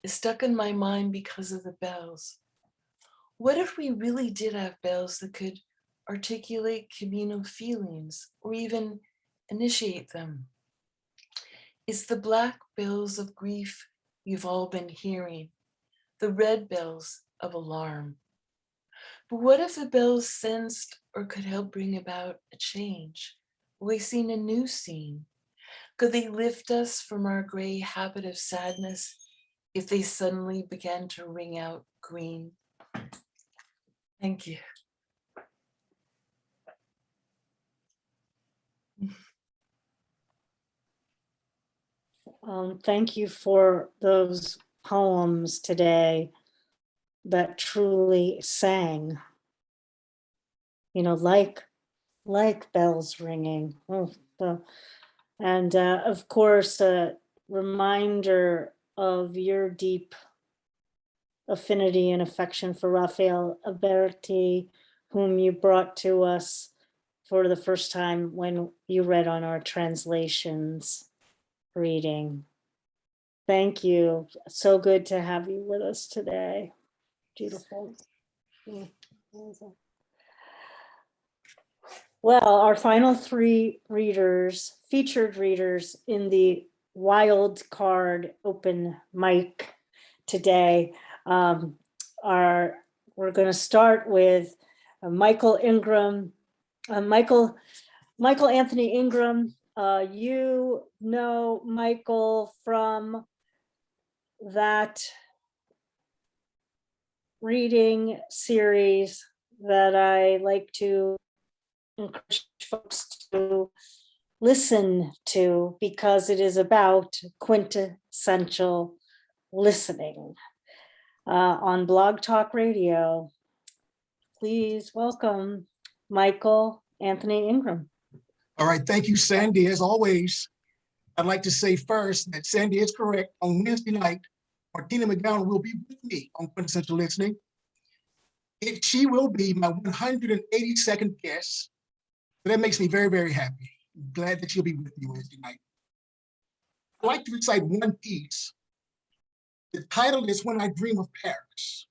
is stuck in my mind because of the bells. What if we really did have bells that could articulate communal feelings or even initiate them? It's the black bells of grief you've all been hearing, the red bells of alarm. But what if the bells sensed or could help bring about a change? We seen a new scene. Could they lift us from our gray habit of sadness if they suddenly began to ring out green? Thank you. Thank you for those poems today that truly sang, you know, like bells ringing. And of course, a reminder of your deep affinity and affection for Raphael Alberti, whom you brought to us for the first time when you read on our translations reading. Thank you. So good to have you with us today. Beautiful. Well, our final three readers, featured readers in the wild card open mic today we're going to start with Michael Ingram, Michael Anthony Ingram. You know Michael from that reading series that I like to encourage folks to listen to because it is about quintessential listening on Blog Talk Radio. Please welcome Michael Anthony Ingram. All right, thank you, Sandy. As always, I'd like to say first that Sandy is correct. On Wednesday night, Martina McGowan will be with me on Quintessential Listening. She will be my 182nd guest. So that makes me very, very happy. I'm glad that she'll be with me Wednesday night. I'd like to recite one piece. The title is When I Dream of Paris.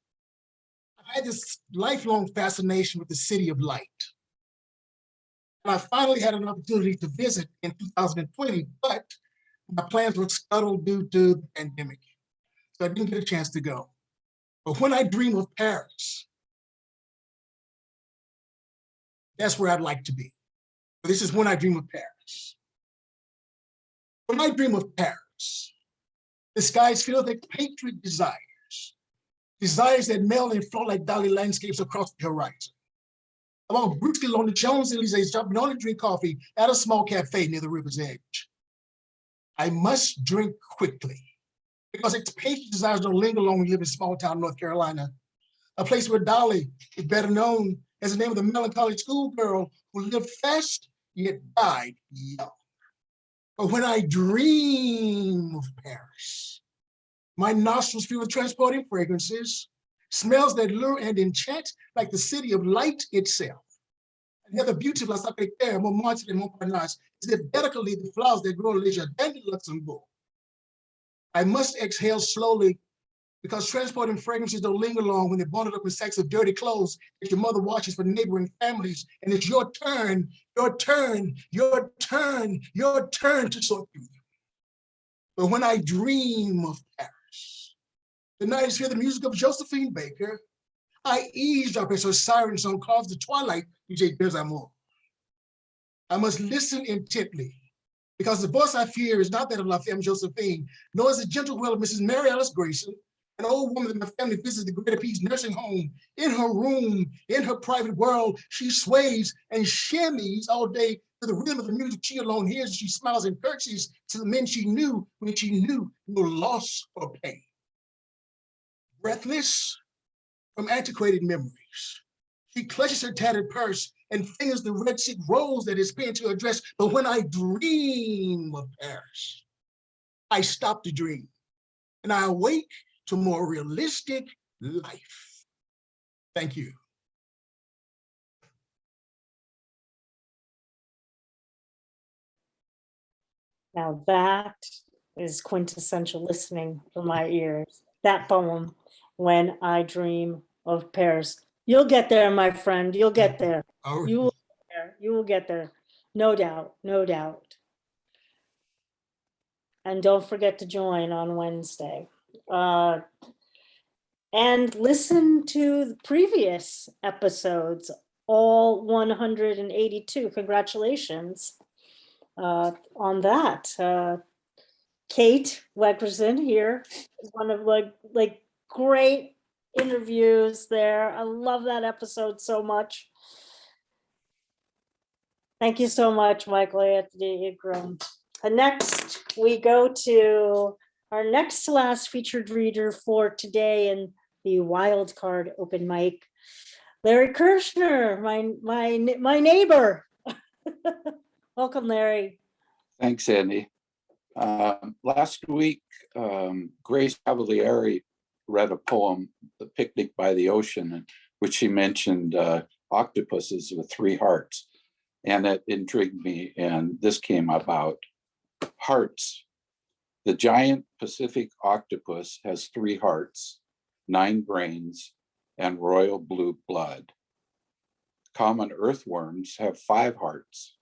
I've had this lifelong fascination with the city of light. And I finally had an opportunity to visit in 2020, but my plans were scuttled due to the pandemic. so I didn't get a chance to go. But when I dream of Paris, that's where I'd like to be. This is when I dream of Paris. When I dream of Paris, the skies filled with patriot desires, desires that melt and flow like dolly landscapes across the horizon. I walk briskly along the Champs-Elysees, jumping on to drink coffee at a small cafe near the river's edge. I must drink quickly because its patriot desires don't linger long when you live in small town North Carolina, a place where Dolly is better known as the name of the melancholy schoolgirl who lived fast yet died young. But when I dream of Paris, my nostrils fill with transporting fragrances, smells that lure and enchant like the city of light itself. And the beauty of La Sacré-Cœur, Montmartre, and Montparnasse is that delicately the flowers that grow leisure than in Luxembourg. I must exhale slowly because transporting fragrances don't linger long when they're bundled up in sacks of dirty clothes that your mother washes for neighboring families. And it's your turn, your turn, your turn, your turn to sort through them. But when I dream of Paris, the night is hear the music of Josephine Baker. I eavesdrop as her siren song calls the twilight to Jake Desamore. I must listen intently because the voice I fear is not that of La Femme Josephine, nor is the gentle will of Mrs. Mary Alice Grayson, an old woman that my family visits the Greater Peace nursing home. In her room, in her private world, she sways and shimmies all day to the rhythm of the music she alone hears. She smiles and curtsies to the men she knew when she knew no loss or pain. Breathless from antiquated memories, she clutches her tattered purse and fingers the red silk rose that is pinned to her dress. But when I dream of Paris, I stop to dream and I awake to more realistic life. Thank you. Now that is quintessential listening for my ears. That poem, When I Dream of Paris. You'll get there, my friend. You'll get there. You will get there. You will get there. No doubt. No doubt. And don't forget to join on Wednesday. And listen to the previous episodes, all 182. Congratulations on that. Cait Wegrzyn here, one of like great interviews there. I love that episode so much. Thank you so much, Michael Anthony Ingraham. And next we go to our next to last featured reader for today in the wild card open mic, Larry Kerschner, my neighbor. Welcome, Larry. Thanks, Andy. Last week, Grace Cavalieri read a poem, The Picnic by the Ocean, in which she mentioned octopuses with 3 hearts. And it intrigued me, and this came about. Hearts. The giant Pacific octopus has 3 hearts, 9 brains, and royal blue blood. Common earthworms have 5 hearts.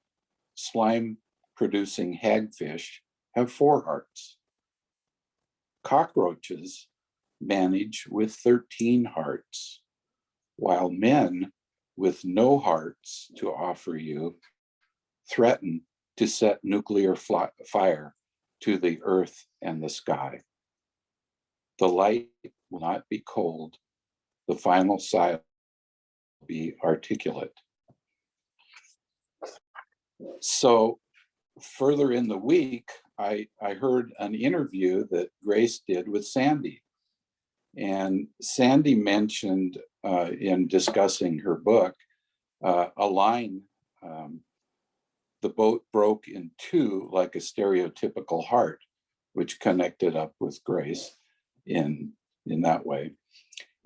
Slime-producing hagfish have 4 hearts. Cockroaches manage with 13 hearts, while men with no hearts to offer you threaten to set nuclear fire to the earth and the sky. The light will not be cold. The final sigh will be articulate. So further in the week, I heard an interview that Grace did with Sandy. And Sandy mentioned in discussing her book, a line, the boat broke in 2 like a stereotypical heart, which connected up with Grace in that way.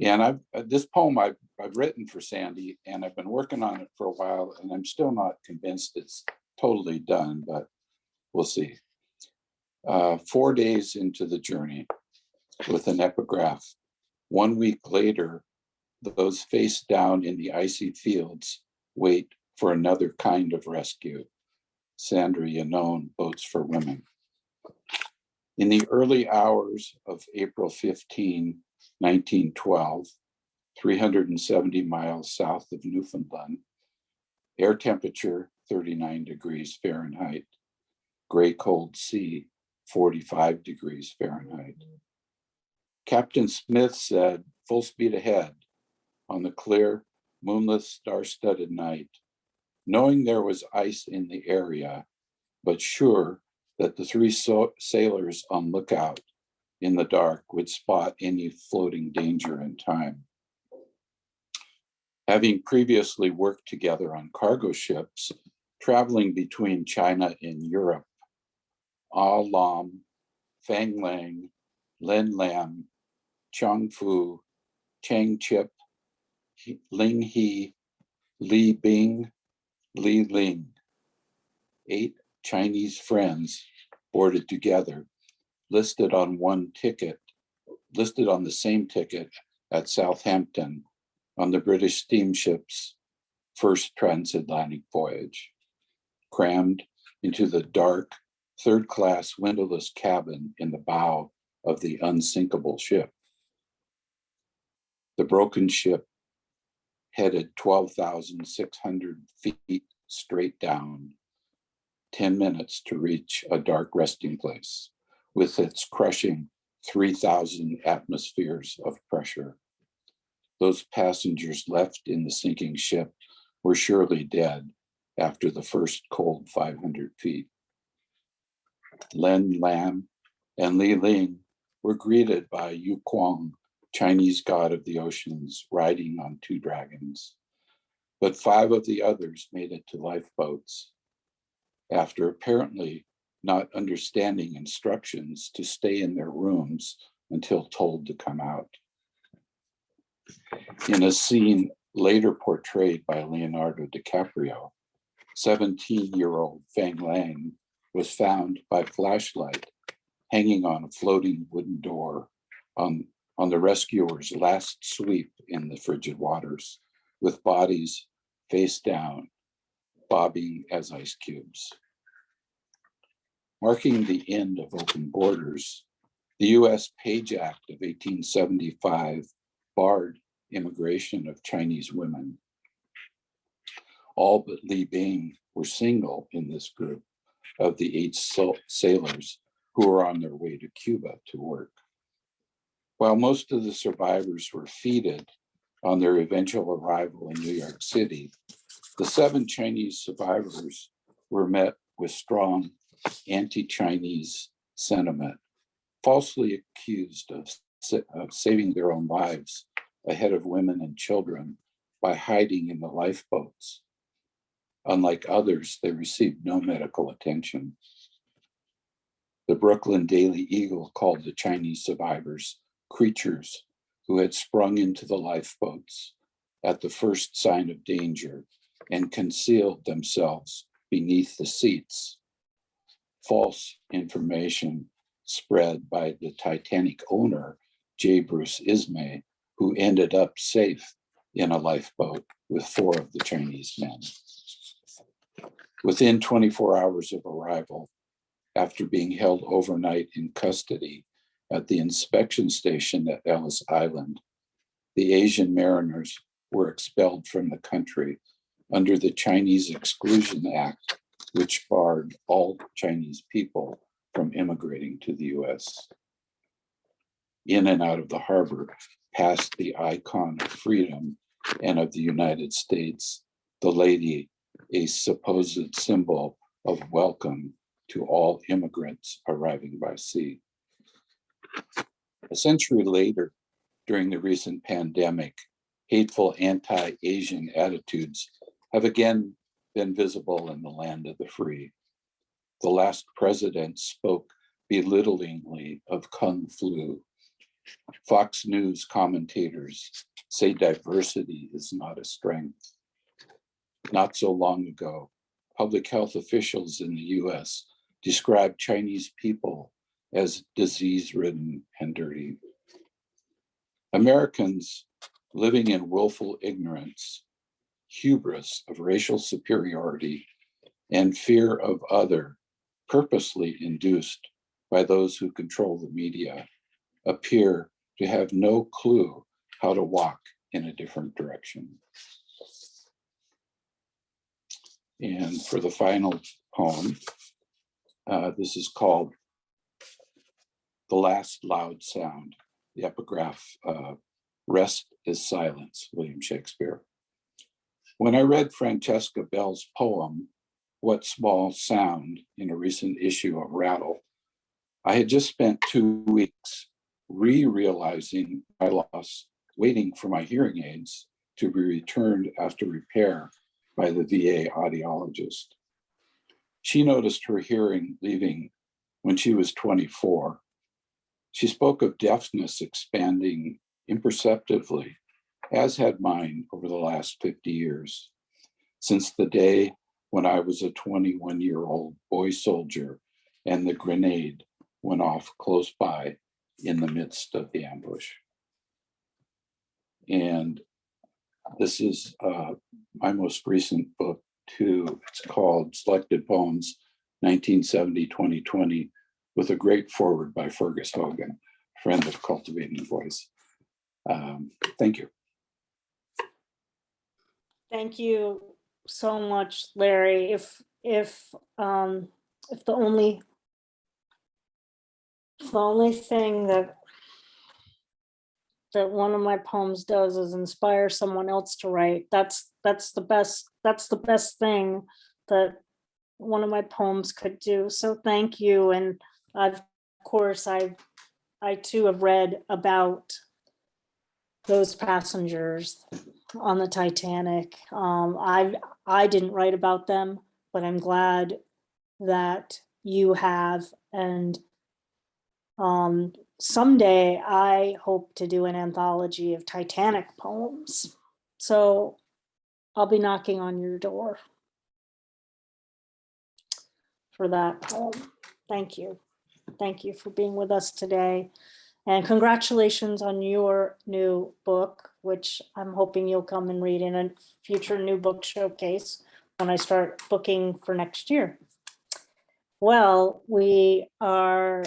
And this poem I've written for Sandy, and I've been working on it for a while, and I'm still not convinced it's totally done, but we'll see. 4 days into the journey with an epigraph. 1 week later, those face down in the icy fields wait for another kind of rescue. Sandra Yannone, Boats for Women. In the early hours of April 15, 1912, 370 miles south of Newfoundland, air temperature 39 degrees Fahrenheit, gray cold sea 45 degrees Fahrenheit. Captain Smith said, "Full speed ahead," on the clear, moonless, star-studded night, knowing there was ice in the area, but sure that the three sailors on lookout in the dark would spot any floating danger in time. Having previously worked together on cargo ships traveling between China and Europe, Ah Lam, Fang Lang, Len Lam, Chang Fu, Chang Chip, Ling He, Li Bing, Li Ling, 8 Chinese friends boarded together, listed on the same ticket at Southampton on the British steamship's first transatlantic voyage, crammed into the dark, third-class windowless cabin in the bow of the unsinkable ship. The broken ship headed 12,600 feet straight down, 10 minutes to reach a dark resting place with its crushing 3,000 atmospheres of pressure. Those passengers left in the sinking ship were surely dead after the first cold 500 feet. Len Lam and Li Ling were greeted by Yu Kuang, Chinese god of the oceans, riding on 2 dragons. But 5 of the others made it to lifeboats after apparently not understanding instructions to stay in their rooms until told to come out. In a scene later portrayed by Leonardo DiCaprio, 17-year-old Fang Lang was found by flashlight hanging on a floating wooden door on the rescuers' last sweep in the frigid waters, with bodies face down, bobbing as ice cubes. Marking the end of open borders, the US Page Act of 1875 barred immigration of Chinese women. All but Li Bing were single in this group of the 8 sailors who were on their way to Cuba to work. While most of the survivors were feted on their eventual arrival in New York City, the 7 Chinese survivors were met with strong anti-Chinese sentiment, falsely accused of saving their own lives ahead of women and children by hiding in the lifeboats. Unlike others, they received no medical attention. The Brooklyn Daily Eagle called the Chinese survivors creatures who had sprung into the lifeboats at the first sign of danger and concealed themselves beneath the seats. False information spread by the Titanic owner, J. Bruce Ismay, who ended up safe in a lifeboat with 4 of the Chinese men. Within 24 hours of arrival, after being held overnight in custody at the inspection station at Ellis Island, the Asian mariners were expelled from the country under the Chinese Exclusion Act, which barred all Chinese people from immigrating to the US. In and out of the harbor, past the icon of freedom and of the United States, the lady, a supposed symbol of welcome to all immigrants arriving by sea. A century later, during the recent pandemic, hateful anti-Asian attitudes have again been visible in the land of the free. The last president spoke belittlingly of Kung Flu. Fox News commentators say diversity is not a strength. Not so long ago, public health officials in the US described Chinese people as disease-ridden and dirty. Americans living in willful ignorance, hubris of racial superiority, and fear of other purposely induced by those who control the media appear to have no clue how to walk in a different direction. And for the final poem, this is called The Last Loud Sound. The epigraph, Rest is Silence, William Shakespeare. When I read Francesca Bell's poem, What Small Sound, in a recent issue of Rattle, I had just spent 2 weeks realizing my loss, waiting for my hearing aids to be returned after repair by the VA audiologist. She noticed her hearing leaving when she was 24. She spoke of deafness expanding imperceptibly, as had mine over the last 50 years, since the day when I was a 21-year-old boy soldier and the grenade went off close by in the midst of the ambush. And this is my most recent book too. It's called Selected Poems, 1970-2020, with a great foreword by Fergus Hogan, friend of Cultivating the Voice. Thank you. Thank you so much, Larry. If the only thing that one of my poems does is inspire someone else to write, that's the best thing that one of my poems could do. So thank you. And of course I too have read about those passengers on the Titanic. I didn't write about them, but I'm glad that you have. And someday I hope to do an anthology of Titanic poems. So I'll be knocking on your door for that poem. Thank you. Thank you for being with us today. And congratulations on your new book, which I'm hoping you'll come and read in a future new book showcase when I start booking for next year. Well, we now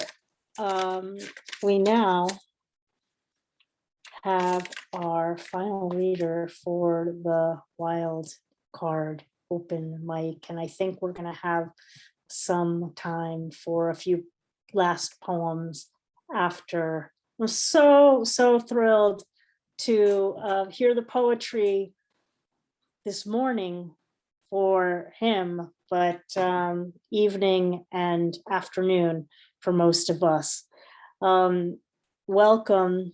have our final reader for the wild card open mic, and I think we're going to have some time for a few last poems after. I'm so thrilled to hear the poetry this morning for him, but evening and afternoon for most of us. Welcome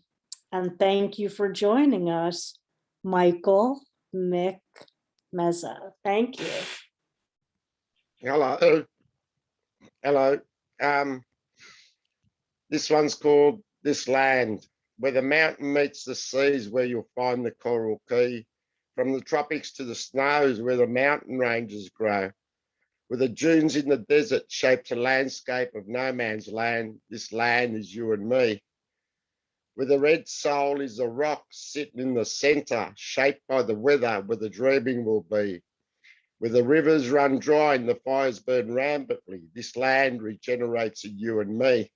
and thank you for joining us, Michael Mick Mezza. Thank you. Hello. Hello. This one's called This Land, where the mountain meets the seas, where you'll find the coral key. From the tropics to the snows, where the mountain ranges grow, where the dunes in the desert shapes a landscape of no man's land. This land is you and me. Where the red soul is a rock sitting in the center, shaped by the weather, where the dreaming will be. Where the rivers run dry and the fires burn rampantly, this land regenerates in you and me.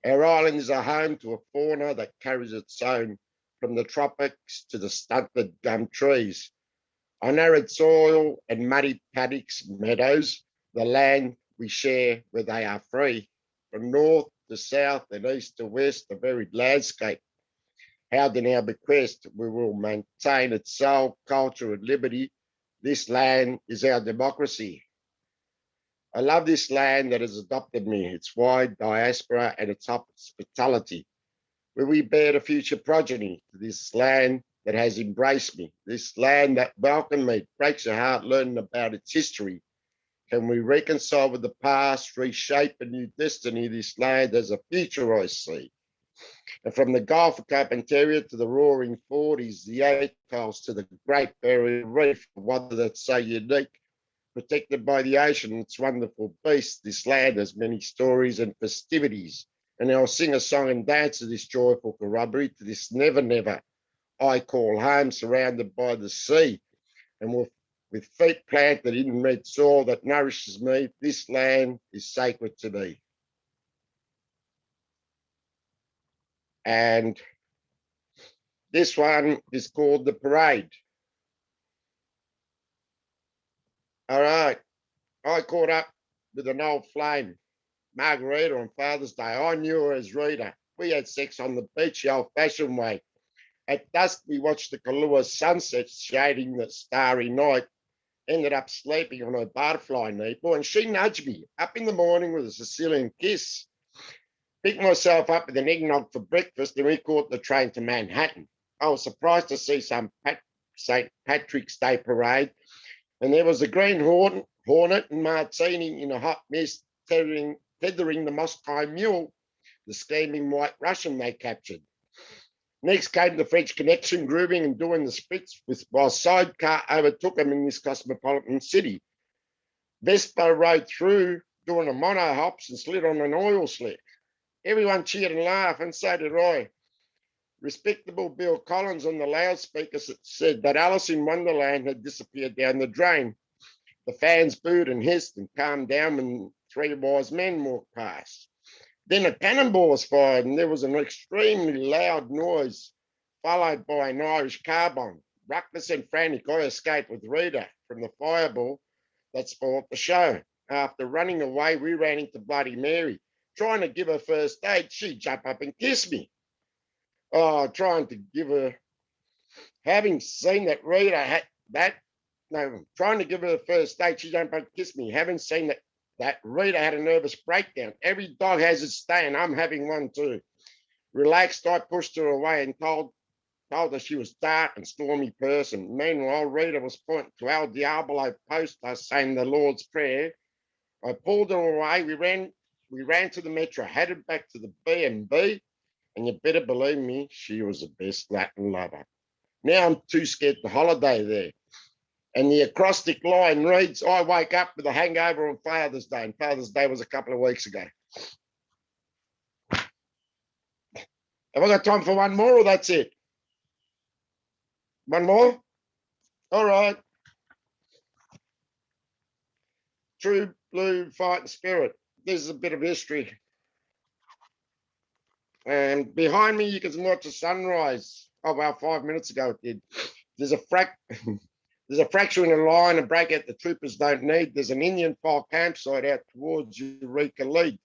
Our island is a home to a fauna that carries its own, from the tropics to the stunted gum trees. On arid soil and muddy paddocks and meadows, the land we share where they are free. From north to south and east to west, a varied landscape. Held in our bequest, we will maintain its soul, culture and liberty. This land is our democracy. I love this land that has adopted me, its wide diaspora and its hospitality, where we bear the future progeny to this land that has embraced me, this land that welcomed me. Breaks your heart learning about its history. Can we reconcile with the past, reshape a new destiny? This land has a future I see. And from the Gulf of Carpentaria to the roaring 40s, the atolls to the Great Barrier Reef, one that's so unique, protected by the ocean, its wonderful beast. This land has many stories and festivities, and I'll sing a song and dance to this joyful corroboree, to this never, never I call home, surrounded by the sea, and with feet planted in red soil that nourishes me. This land is sacred to me. And this one is called The Parade. All right, I caught up with an old flame, Margarita, on Father's Day. I knew her as Rita. We had sex on the beach the old-fashioned way. At dusk, we watched the Kahlua sunset shading the starry night. Ended up sleeping on her butterfly knee, and she nudged me up in the morning with a Sicilian kiss. Picked myself up with an eggnog for breakfast, and we caught the train to Manhattan. I was surprised to see some St. Patrick's Day parade, and there was a green hornet and Martini in a hot mist tethering the Moscow mule, the scheming white Russian they captured. Next came the French Connection, grooving and doing the splits while Sidecar overtook them in this cosmopolitan city. Vespa rode through doing a mono hops and slid on an oil slick. Everyone cheered and laughed, and so did I. Respectable Bill Collins on the loudspeaker said that Alice in Wonderland had disappeared down the drain. The fans booed and hissed and calmed down when three wise men walked past. Then a cannonball was fired, and there was an extremely loud noise, followed by an Irish car bomb. Reckless and frantic, I escaped with Rita from the fireball that spoiled the show. After running away, we ran into Bloody Mary. Trying to give her first aid, she jumped up and kissed me. Oh, having seen that Rita had trying to give her the first aid, she jumped up and kissed me. Having seen that Rita had a nervous breakdown. Every dog has its day, and I'm having one too. Relaxed, I pushed her away and told her she was a dark and stormy person. Meanwhile, Rita was pointing to El Diablo poster saying the Lord's Prayer. I pulled her away. We ran to the metro, headed back to the B&B, and you better believe me, she was the best Latin lover. Now I'm too scared to holiday there. And the acrostic line reads, I wake up with a hangover on Father's Day, and Father's Day was a couple of weeks ago. Have I got time for one more, or that's it? One more? All right. True blue fighting spirit. This is a bit of history. And behind me, you can watch the sunrise. Oh, well, 5 minutes ago it did. There's a fracture in a line, a breakout the troopers don't need. There's an Indian file campsite out towards Eureka Lead.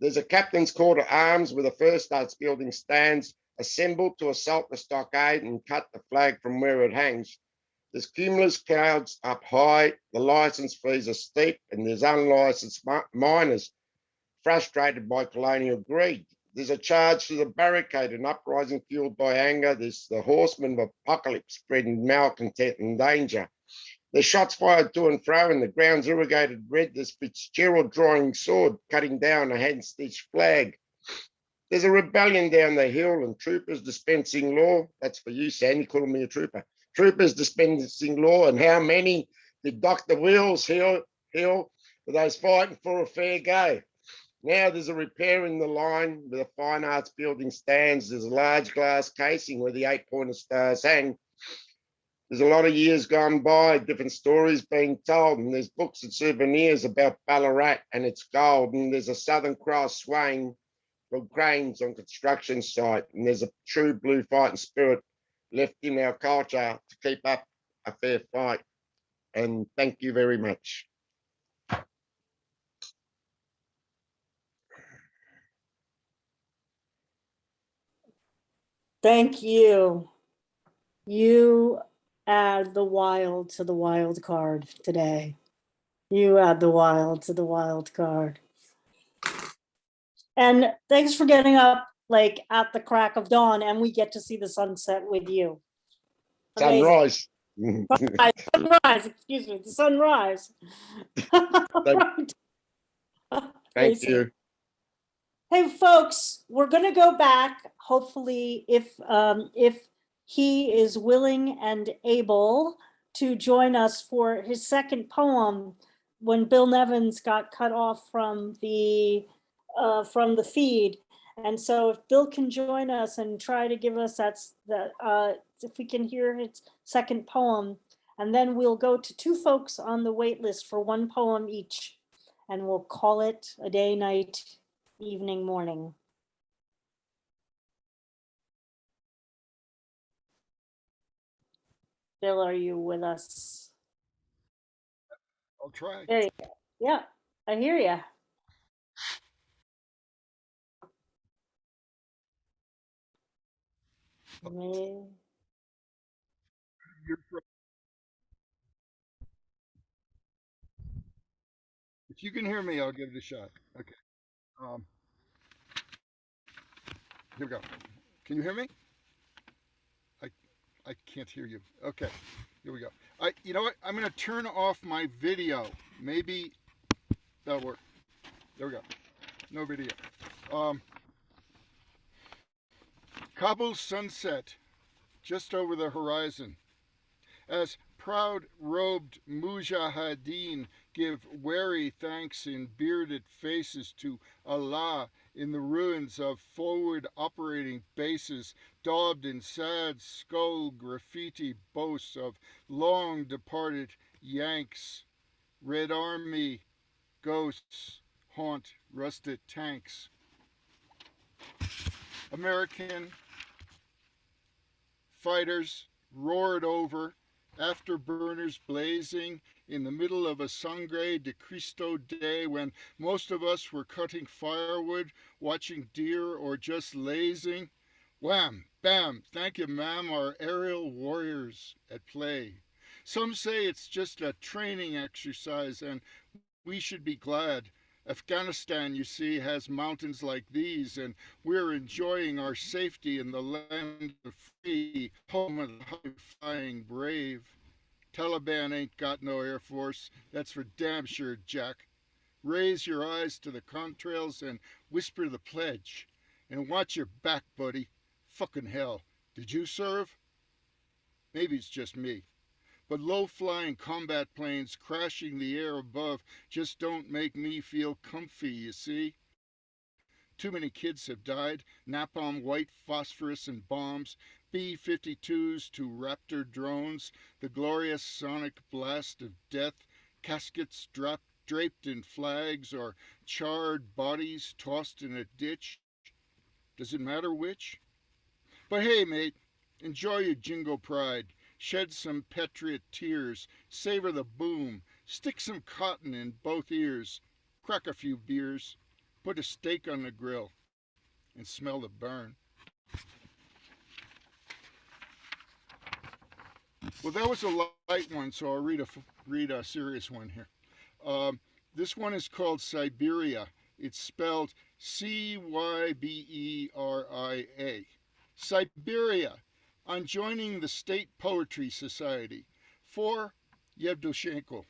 There's a captain's call to arms where the First States building stands, assembled to assault the stockade and cut the flag from where it hangs. There's cumulus clouds up high, the licence fees are steep, and there's unlicensed miners frustrated by colonial greed. There's a charge to the barricade, an uprising fueled by anger. There's the horsemen of apocalypse spreading malcontent and danger. There's shots fired to and fro, and the ground's irrigated red. There's Fitzgerald drawing sword, cutting down a hand-stitched flag. There's a rebellion down the hill, and troopers dispensing law. That's for you, Sandy, calling me a trooper. Troopers dispensing law, and how many did Dr. Wheels heal for those fighting for a fair go? Now there's a repair in the line where the fine arts building stands. There's a large glass casing where the 8-pointer stars hang. There's a lot of years gone by, different stories being told, and there's books and souvenirs about Ballarat and its gold, and there's a Southern Cross swaying for cranes on construction site, and there's a true blue fighting spirit left in our culture to keep up a fair fight. And thank you very much. Thank you. You add the wild to the wild card today. You add the wild to the wild card. And thanks for getting up like at the crack of dawn, and we get to see the sunset with you. Sunrise. Sunrise, excuse me, the sunrise. Thank you. Hey, folks, we're going to go back, hopefully, if he is willing and able to join us for his second poem when Bill Nevins got cut off from the feed. And so if Bill can join us and try to give us if we can hear his second poem, and then we'll go to 2 folks on the wait list for 1 poem each, and we'll call it a day, night, evening, morning. Bill, are you with us? I'll try. There you go. Yeah, I hear you. If you can hear me, I'll give it a shot. Okay. Here we go. Can you hear me? I can't hear you. Okay. Here we go. You know what? I'm going to turn off my video. Maybe that'll work. There we go. No video. Kabul's sunset, just over the horizon. As proud-robed mujahideen give wary thanks in bearded faces to Allah in the ruins of forward operating bases daubed in sad skull graffiti boasts of long-departed Yanks. Red Army ghosts haunt rusted tanks. American fighters roared over, afterburners blazing in the middle of a Sangre de Cristo day when most of us were cutting firewood, watching deer, or just lazing. Wham, bam, thank you, ma'am, our aerial warriors at play. Some say it's just a training exercise, and we should be glad. Afghanistan, you see, has mountains like these, and we're enjoying our safety in the land of free, home of the high-flying brave. Taliban ain't got no air force, that's for damn sure, Jack. Raise your eyes to the contrails and whisper the pledge. And watch your back, buddy. Fucking hell. Did you serve? Maybe it's just me. But low-flying combat planes crashing the air above just don't make me feel comfy, you see? Too many kids have died, napalm white phosphorescent bombs, B-52s to Raptor drones, the glorious sonic blast of death, caskets draped in flags or charred bodies tossed in a ditch. Does it matter which? But hey, mate, enjoy your jingo pride. Shed some patriot tears, savor the boom, stick some cotton in both ears, crack a few beers, put a steak on the grill, and smell the burn. Well, that was a light one, so I'll read a serious one here. This one is called Siberia. It's spelled C-Y-B-E-R-I-A. Siberia. On joining the State Poetry Society for Yevdoshenko.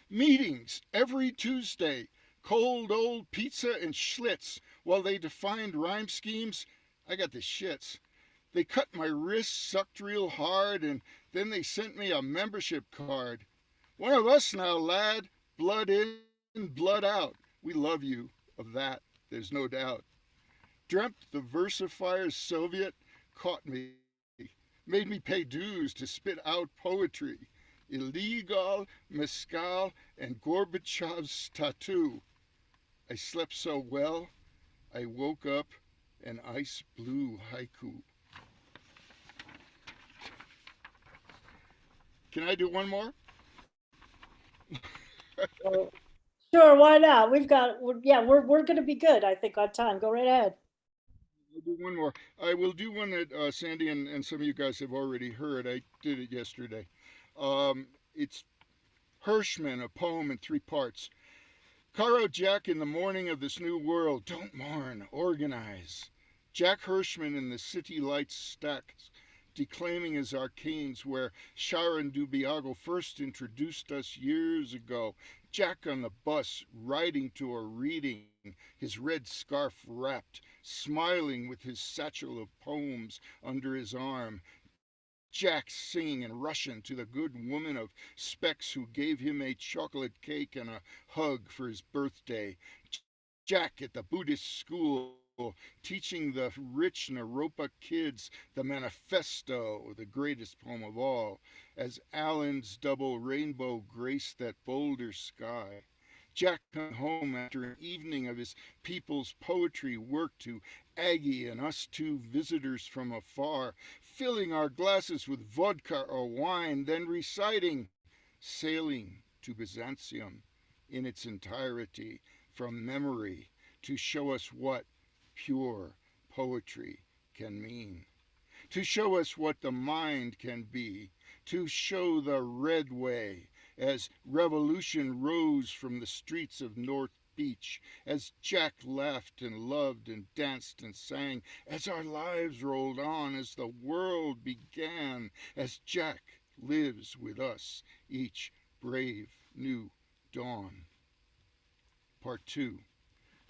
Meetings every Tuesday, cold old pizza and Schlitz while they defined rhyme schemes. I got the shits. They cut my wrists, sucked real hard, and then they sent me a membership card. One of us now, lad, blood in, blood out. We love you, of that, there's no doubt. Dreamt the versifier Soviet caught me. Made me pay dues to spit out poetry, illegal, mescal, and Gorbachev's tattoo. I slept so well, I woke up an ice blue haiku. Can I do one more? Sure, why not? We're going to be good, I think, on time. Go right ahead. I'll do one more. I will do one that Sandy and some of you guys have already heard. I did it yesterday. It's Kerschner, a poem in 3 parts. Caro Jack in the morning of this new world. Don't mourn, organize. Jack Kerschner in the city lights stacks, declaiming his arcanes where Sharon Dubiago first introduced us years ago. Jack on the bus, riding to a reading, his red scarf wrapped, smiling with his satchel of poems under his arm. Jack singing in Russian to the good woman of specs who gave him a chocolate cake and a hug for his birthday. Jack at the Buddhist school, teaching the rich Naropa kids the manifesto, the greatest poem of all, as Allen's double rainbow graced that boulder sky. Jack come home after an evening of his people's poetry work to Aggie and us 2 visitors from afar, filling our glasses with vodka or wine, then reciting Sailing to Byzantium in its entirety from memory to show us what pure poetry can mean, to show us what the mind can be, to show the red way as revolution rose from the streets of North Beach, as Jack laughed and loved and danced and sang, as our lives rolled on, as the world began, as Jack lives with us each brave new dawn. Part 2.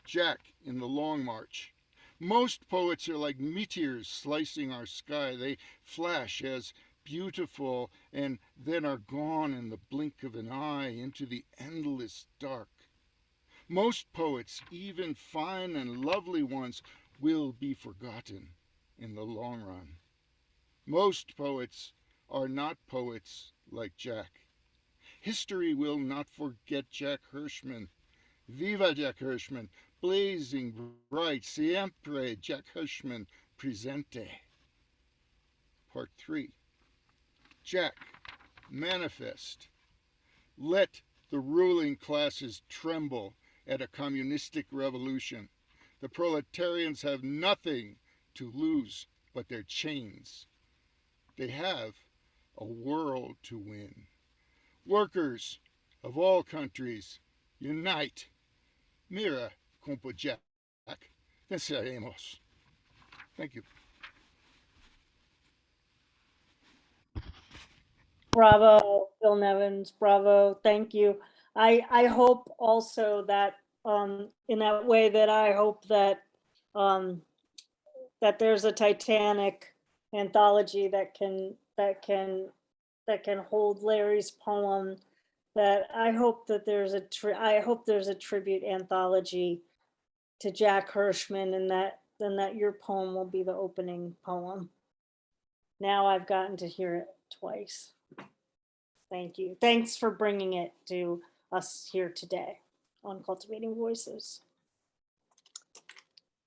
Jack in the Long March. Most poets are like meteors slicing our sky. They flash as beautiful and then are gone in the blink of an eye into the endless dark. Most poets, even fine and lovely ones, will be forgotten in the long run. Most poets are not poets like Jack. History will not forget Jack Hirschman. Viva Jack Hirschman, blazing bright, siempre Jack Hirschman presente. Part 3. Jack, manifest. Let the ruling classes tremble at a communistic revolution. The proletarians have nothing to lose but their chains. They have a world to win. Workers of all countries, unite. Mira, compa Jack, venceremos. Thank you. Bravo, Bill Nevins, bravo, thank you. I hope also that in that way that I hope that that there's a Titanic anthology that can hold Larry's poem. That I hope that there's a tribute anthology to Jack Hirschman, and that your poem will be the opening poem. Now I've gotten to hear it twice. Thank you. Thanks for bringing it to us here today on Cultivating Voices.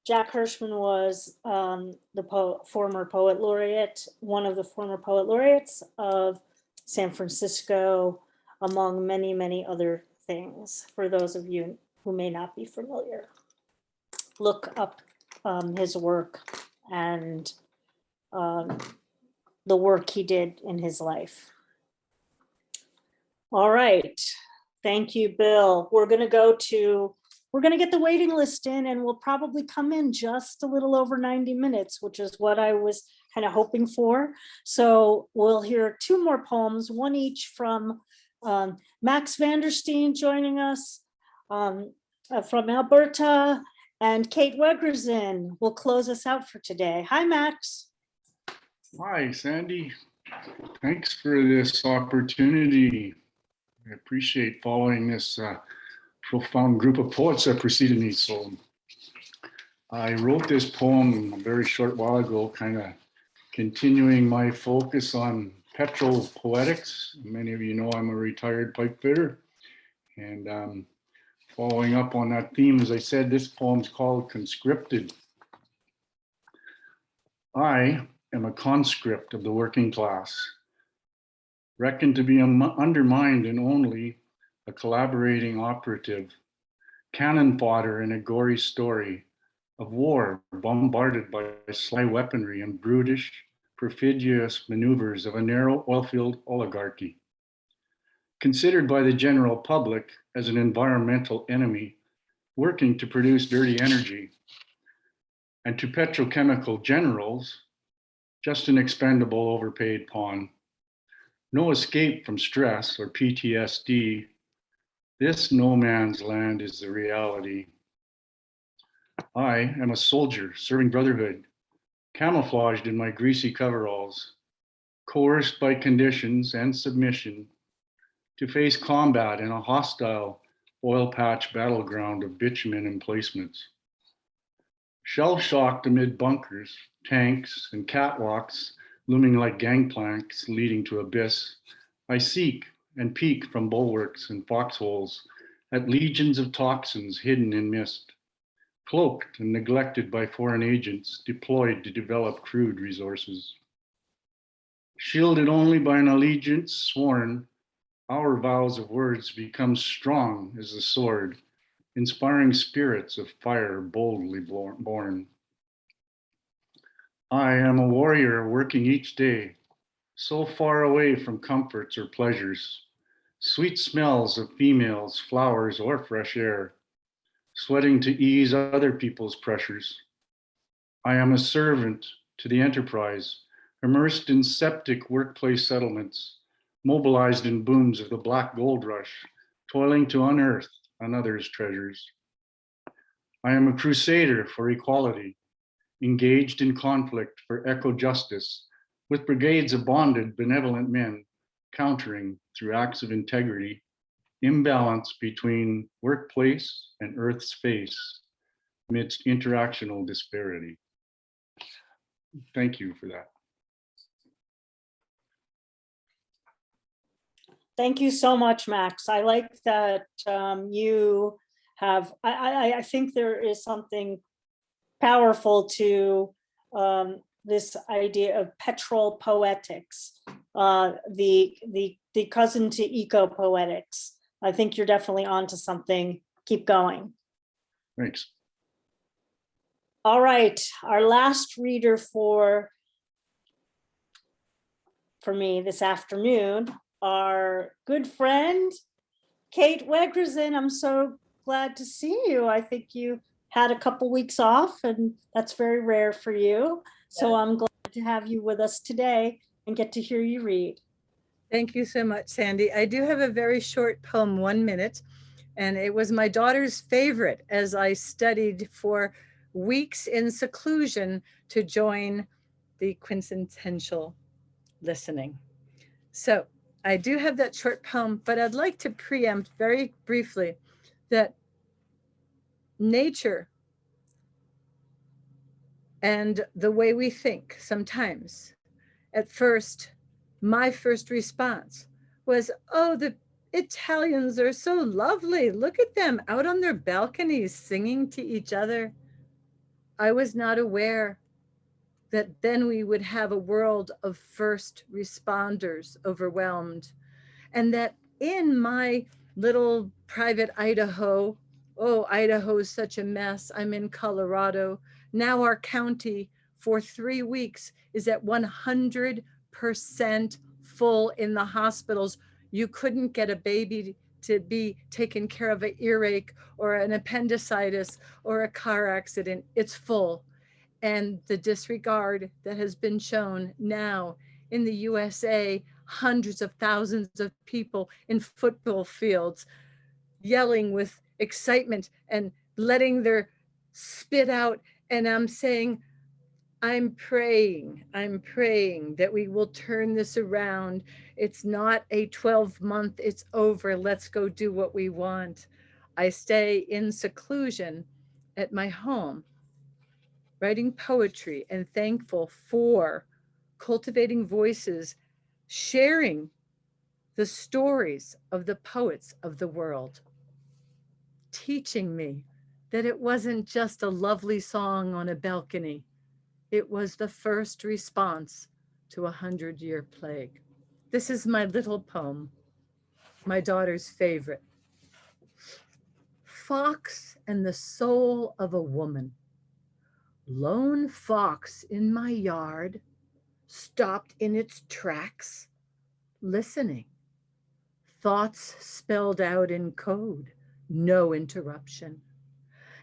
Jack Hirschman was the former poet laureate, one of the former poet laureates of San Francisco, among many, many other things. For those of you who may not be familiar, look up his work and the work he did in his life. All right, thank you, Bill. We're gonna get the waiting list in, and we'll probably come in just a little over 90 minutes, which is what I was kind of hoping for. So we'll hear two more poems, one each from Max Vandersteen joining us from Alberta, and Cait Wegrzyn will close us out for today. Hi, Max. Hi, Sandy. Thanks for this opportunity. I appreciate following this profound group of poets that preceded me. So I wrote this poem a very short while ago, kind of continuing my focus on petrol poetics. Many of you know I'm a retired pipe fitter, and following up on that theme, as I said, this poem's called Conscripted. I am a conscript of the working class, reckoned to be undermined and only a collaborating operative, cannon fodder in a gory story of war bombarded by sly weaponry and brutish, perfidious maneuvers of a narrow oilfield oligarchy. Considered by the general public as an environmental enemy, working to produce dirty energy, and to petrochemical generals, just an expendable overpaid pawn. No escape from stress or PTSD. This no man's land is the reality. I am a soldier serving brotherhood, camouflaged in my greasy coveralls, coerced by conditions and submission to face combat in a hostile oil patch battleground of bitumen emplacements. Shell-shocked amid bunkers, tanks, and catwalks looming like gangplanks leading to abyss, I seek and peek from bulwarks and foxholes at legions of toxins hidden in mist, cloaked and neglected by foreign agents deployed to develop crude resources. Shielded only by an allegiance sworn, our vows of words become strong as the sword, inspiring spirits of fire boldly born. I am a warrior working each day, so far away from comforts or pleasures, sweet smells of females, flowers, or fresh air, sweating to ease other people's pressures. I am a servant to the enterprise, immersed in septic workplace settlements, mobilized in booms of the black gold rush, toiling to unearth another's treasures. I am a crusader for equality, engaged in conflict for eco-justice, with brigades of bonded, benevolent men, countering through acts of integrity, imbalance between workplace and Earth's face, amidst interactional disparity. Thank you for that. Thank you so much, Max. I like that you have, I think there is something powerful to this idea of petrol poetics, the cousin to eco-poetics. I think you're definitely onto something. Keep going. Thanks. All right, our last reader for me this afternoon, our good friend, Cait Wegrzyn. I'm so glad to see you. I think you had a couple weeks off, and that's very rare for you. So I'm glad to have you with us today and get to hear you read. Thank you so much, Sandy. I do have a very short poem, 1 minute, and it was my daughter's favorite as I studied for weeks in seclusion to join the quintessential listening. So I do have that short poem, but I'd like to preempt very briefly that nature and the way we think sometimes, at first, my first response was, oh, the Italians are so lovely. Look at them out on their balconies singing to each other. I was not aware that then we would have a world of first responders overwhelmed, and that in my little private Idaho, oh, Idaho is such a mess. I'm in Colorado. Now our county for 3 weeks is at 100% full in the hospitals. You couldn't get a baby to be taken care of an earache or an appendicitis or a car accident. It's full. And the disregard that has been shown now in the USA, hundreds of thousands of people in football fields yelling with excitement and letting their spit out. And I'm saying, I'm praying that we will turn this around. It's not a 12-month, it's over. Let's go do what we want. I stay in seclusion at my home, writing poetry, and thankful for cultivating voices, sharing the stories of the poets of the world, teaching me that it wasn't just a lovely song on a balcony. It was the first response to a 100-year plague. This is my little poem, my daughter's favorite. Fox and the soul of a woman. Lone fox in my yard, stopped in its tracks, listening. Thoughts spelled out in code, no interruption.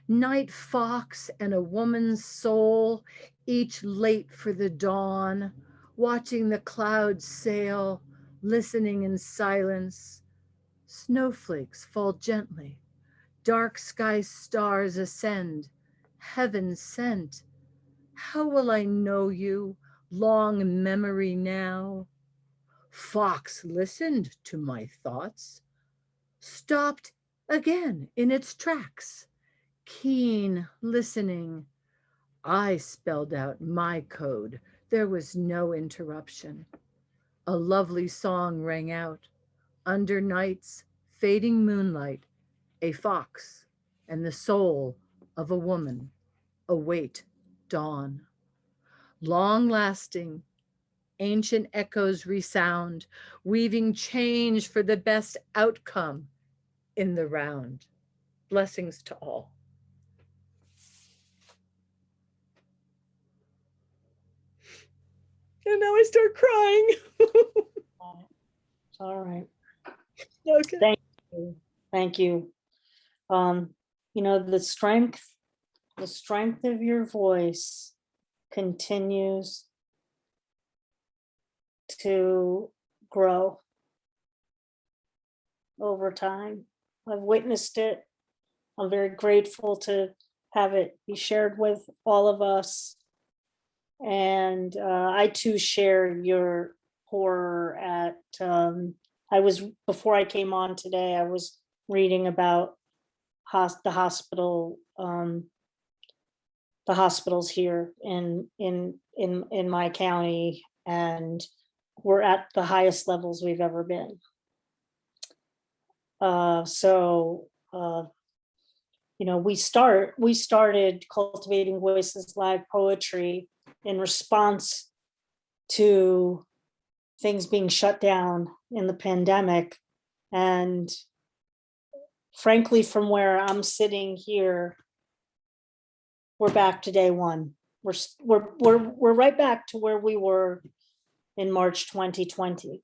Night fox and a woman's soul, each late for the dawn, watching the clouds sail, listening in silence. Snowflakes fall gently, dark sky stars ascend, heaven sent. How will I know you, long memory now? Fox listened to my thoughts, stopped again in its tracks, keen listening. I spelled out my code. There was no interruption. A lovely song rang out. Under night's fading moonlight, a fox and the soul of a woman await dawn. Long lasting, ancient echoes resound, weaving change for the best outcome in the round. Blessings to all. And now I start crying. It's all right. Okay. Thank you. Thank you. You know, the strength of your voice continues to grow over time. I've witnessed it. I'm very grateful to have it be shared with all of us. And I too share your horror at, before I came on today, I was reading about the hospitals here in my county, and we're at the highest levels we've ever been. You know, we started Cultivating Voices live poetry in response to things being shut down in the pandemic. And frankly, from where I'm sitting here, we're back to day one. We're right back to where we were in March 2020.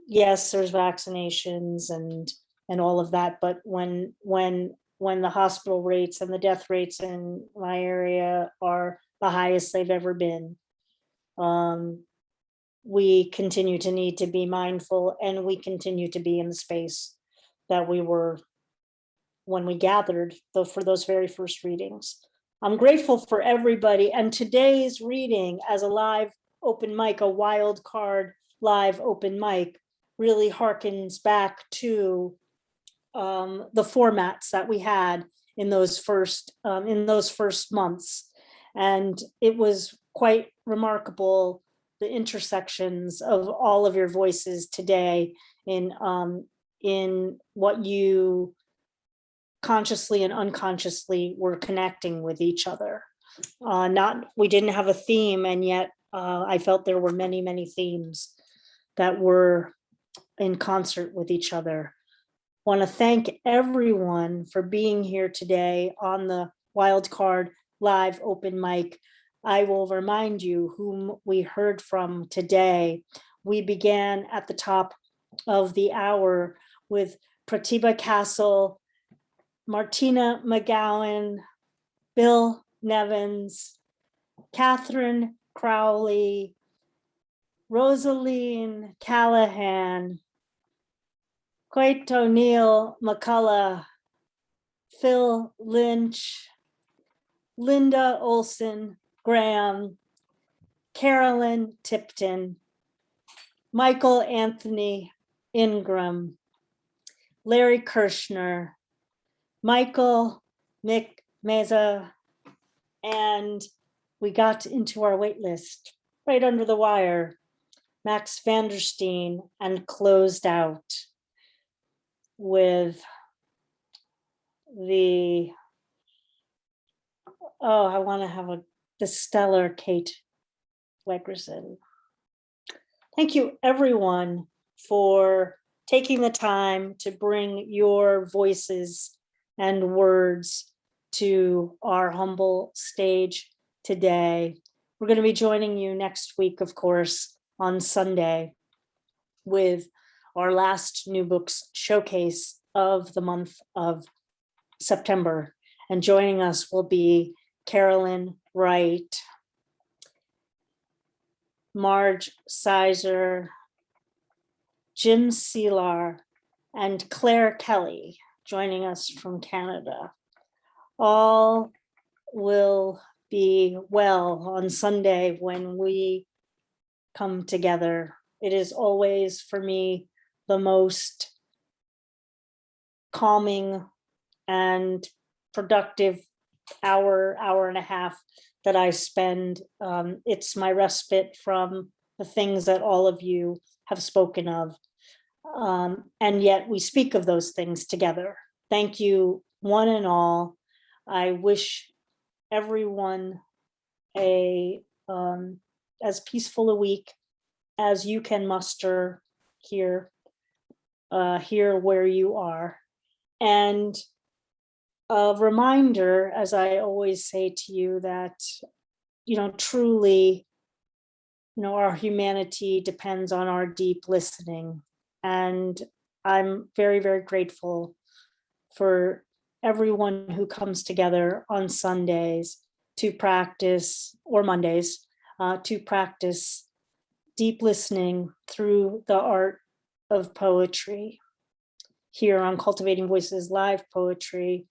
Yes, there's vaccinations and all of that, but when the hospital rates and the death rates in my area are the highest they've ever been, we continue to need to be mindful, and we continue to be in the space that we were when we gathered for those very first readings. I'm grateful for everybody, and today's reading as a live open mic, a wild card live open mic, really harkens back to the formats that we had in those first months. And it was quite remarkable, the intersections of all of your voices today in what you consciously and unconsciously were connecting with each other. We didn't have a theme, and yet I felt there were many, many themes that were in concert with each other. Want to thank everyone for being here today on the Wildcard Live Open Mic. I will remind you whom we heard from today. We began at the top of the hour with Pratibha Castle, Martina McGowan, Bill Nevins, Kathryn Crowley, Rosaline Callaghan, Cait McCullagh, Phil Lynch, Linda Ohlson Graham, Carolyn Tipton, Michael Anthony Ingraham, Larry Kerschner, Michael Mick Mezza, and we got into our wait list right under the wire, Max Vandersteen, and closed out with the, I want to have the stellar Cait Wegrzyn. Thank you everyone for taking the time to bring your voices and words to our humble stage today. We're going to be joining you next week, of course, on Sunday with our last new books showcase of the month of September. And joining us will be Carolyn Wright, Marge Sizer, Jim Seelar, and Claire Kelly joining us from Canada. All will be well on Sunday when we come together. It is always, for me, the most calming and productive hour and a half that I spend. It's my respite from the things that all of you have spoken of. And yet we speak of those things together. Thank you, one and all. I wish everyone a as peaceful a week as you can muster here, here where you are. And a reminder, as I always say to you, that, truly, our humanity depends on our deep listening. And I'm very, very grateful for everyone who comes together on Sundays to practice, or Mondays, to practice deep listening through the art of poetry. Here on Cultivating Voices Live Poetry,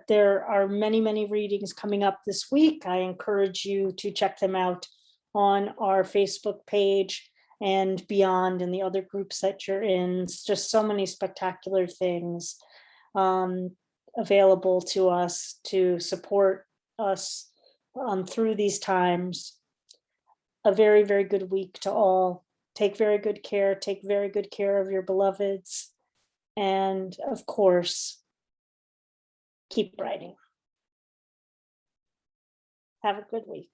there are many, many readings coming up this week. I encourage you to check them out on our Facebook page and beyond, and the other groups that you're in. It's just so many spectacular things available to us to support us through these times. A very, very good week to all. Take very good care. Take very good care of your beloveds. And of course, keep writing. Have a good week.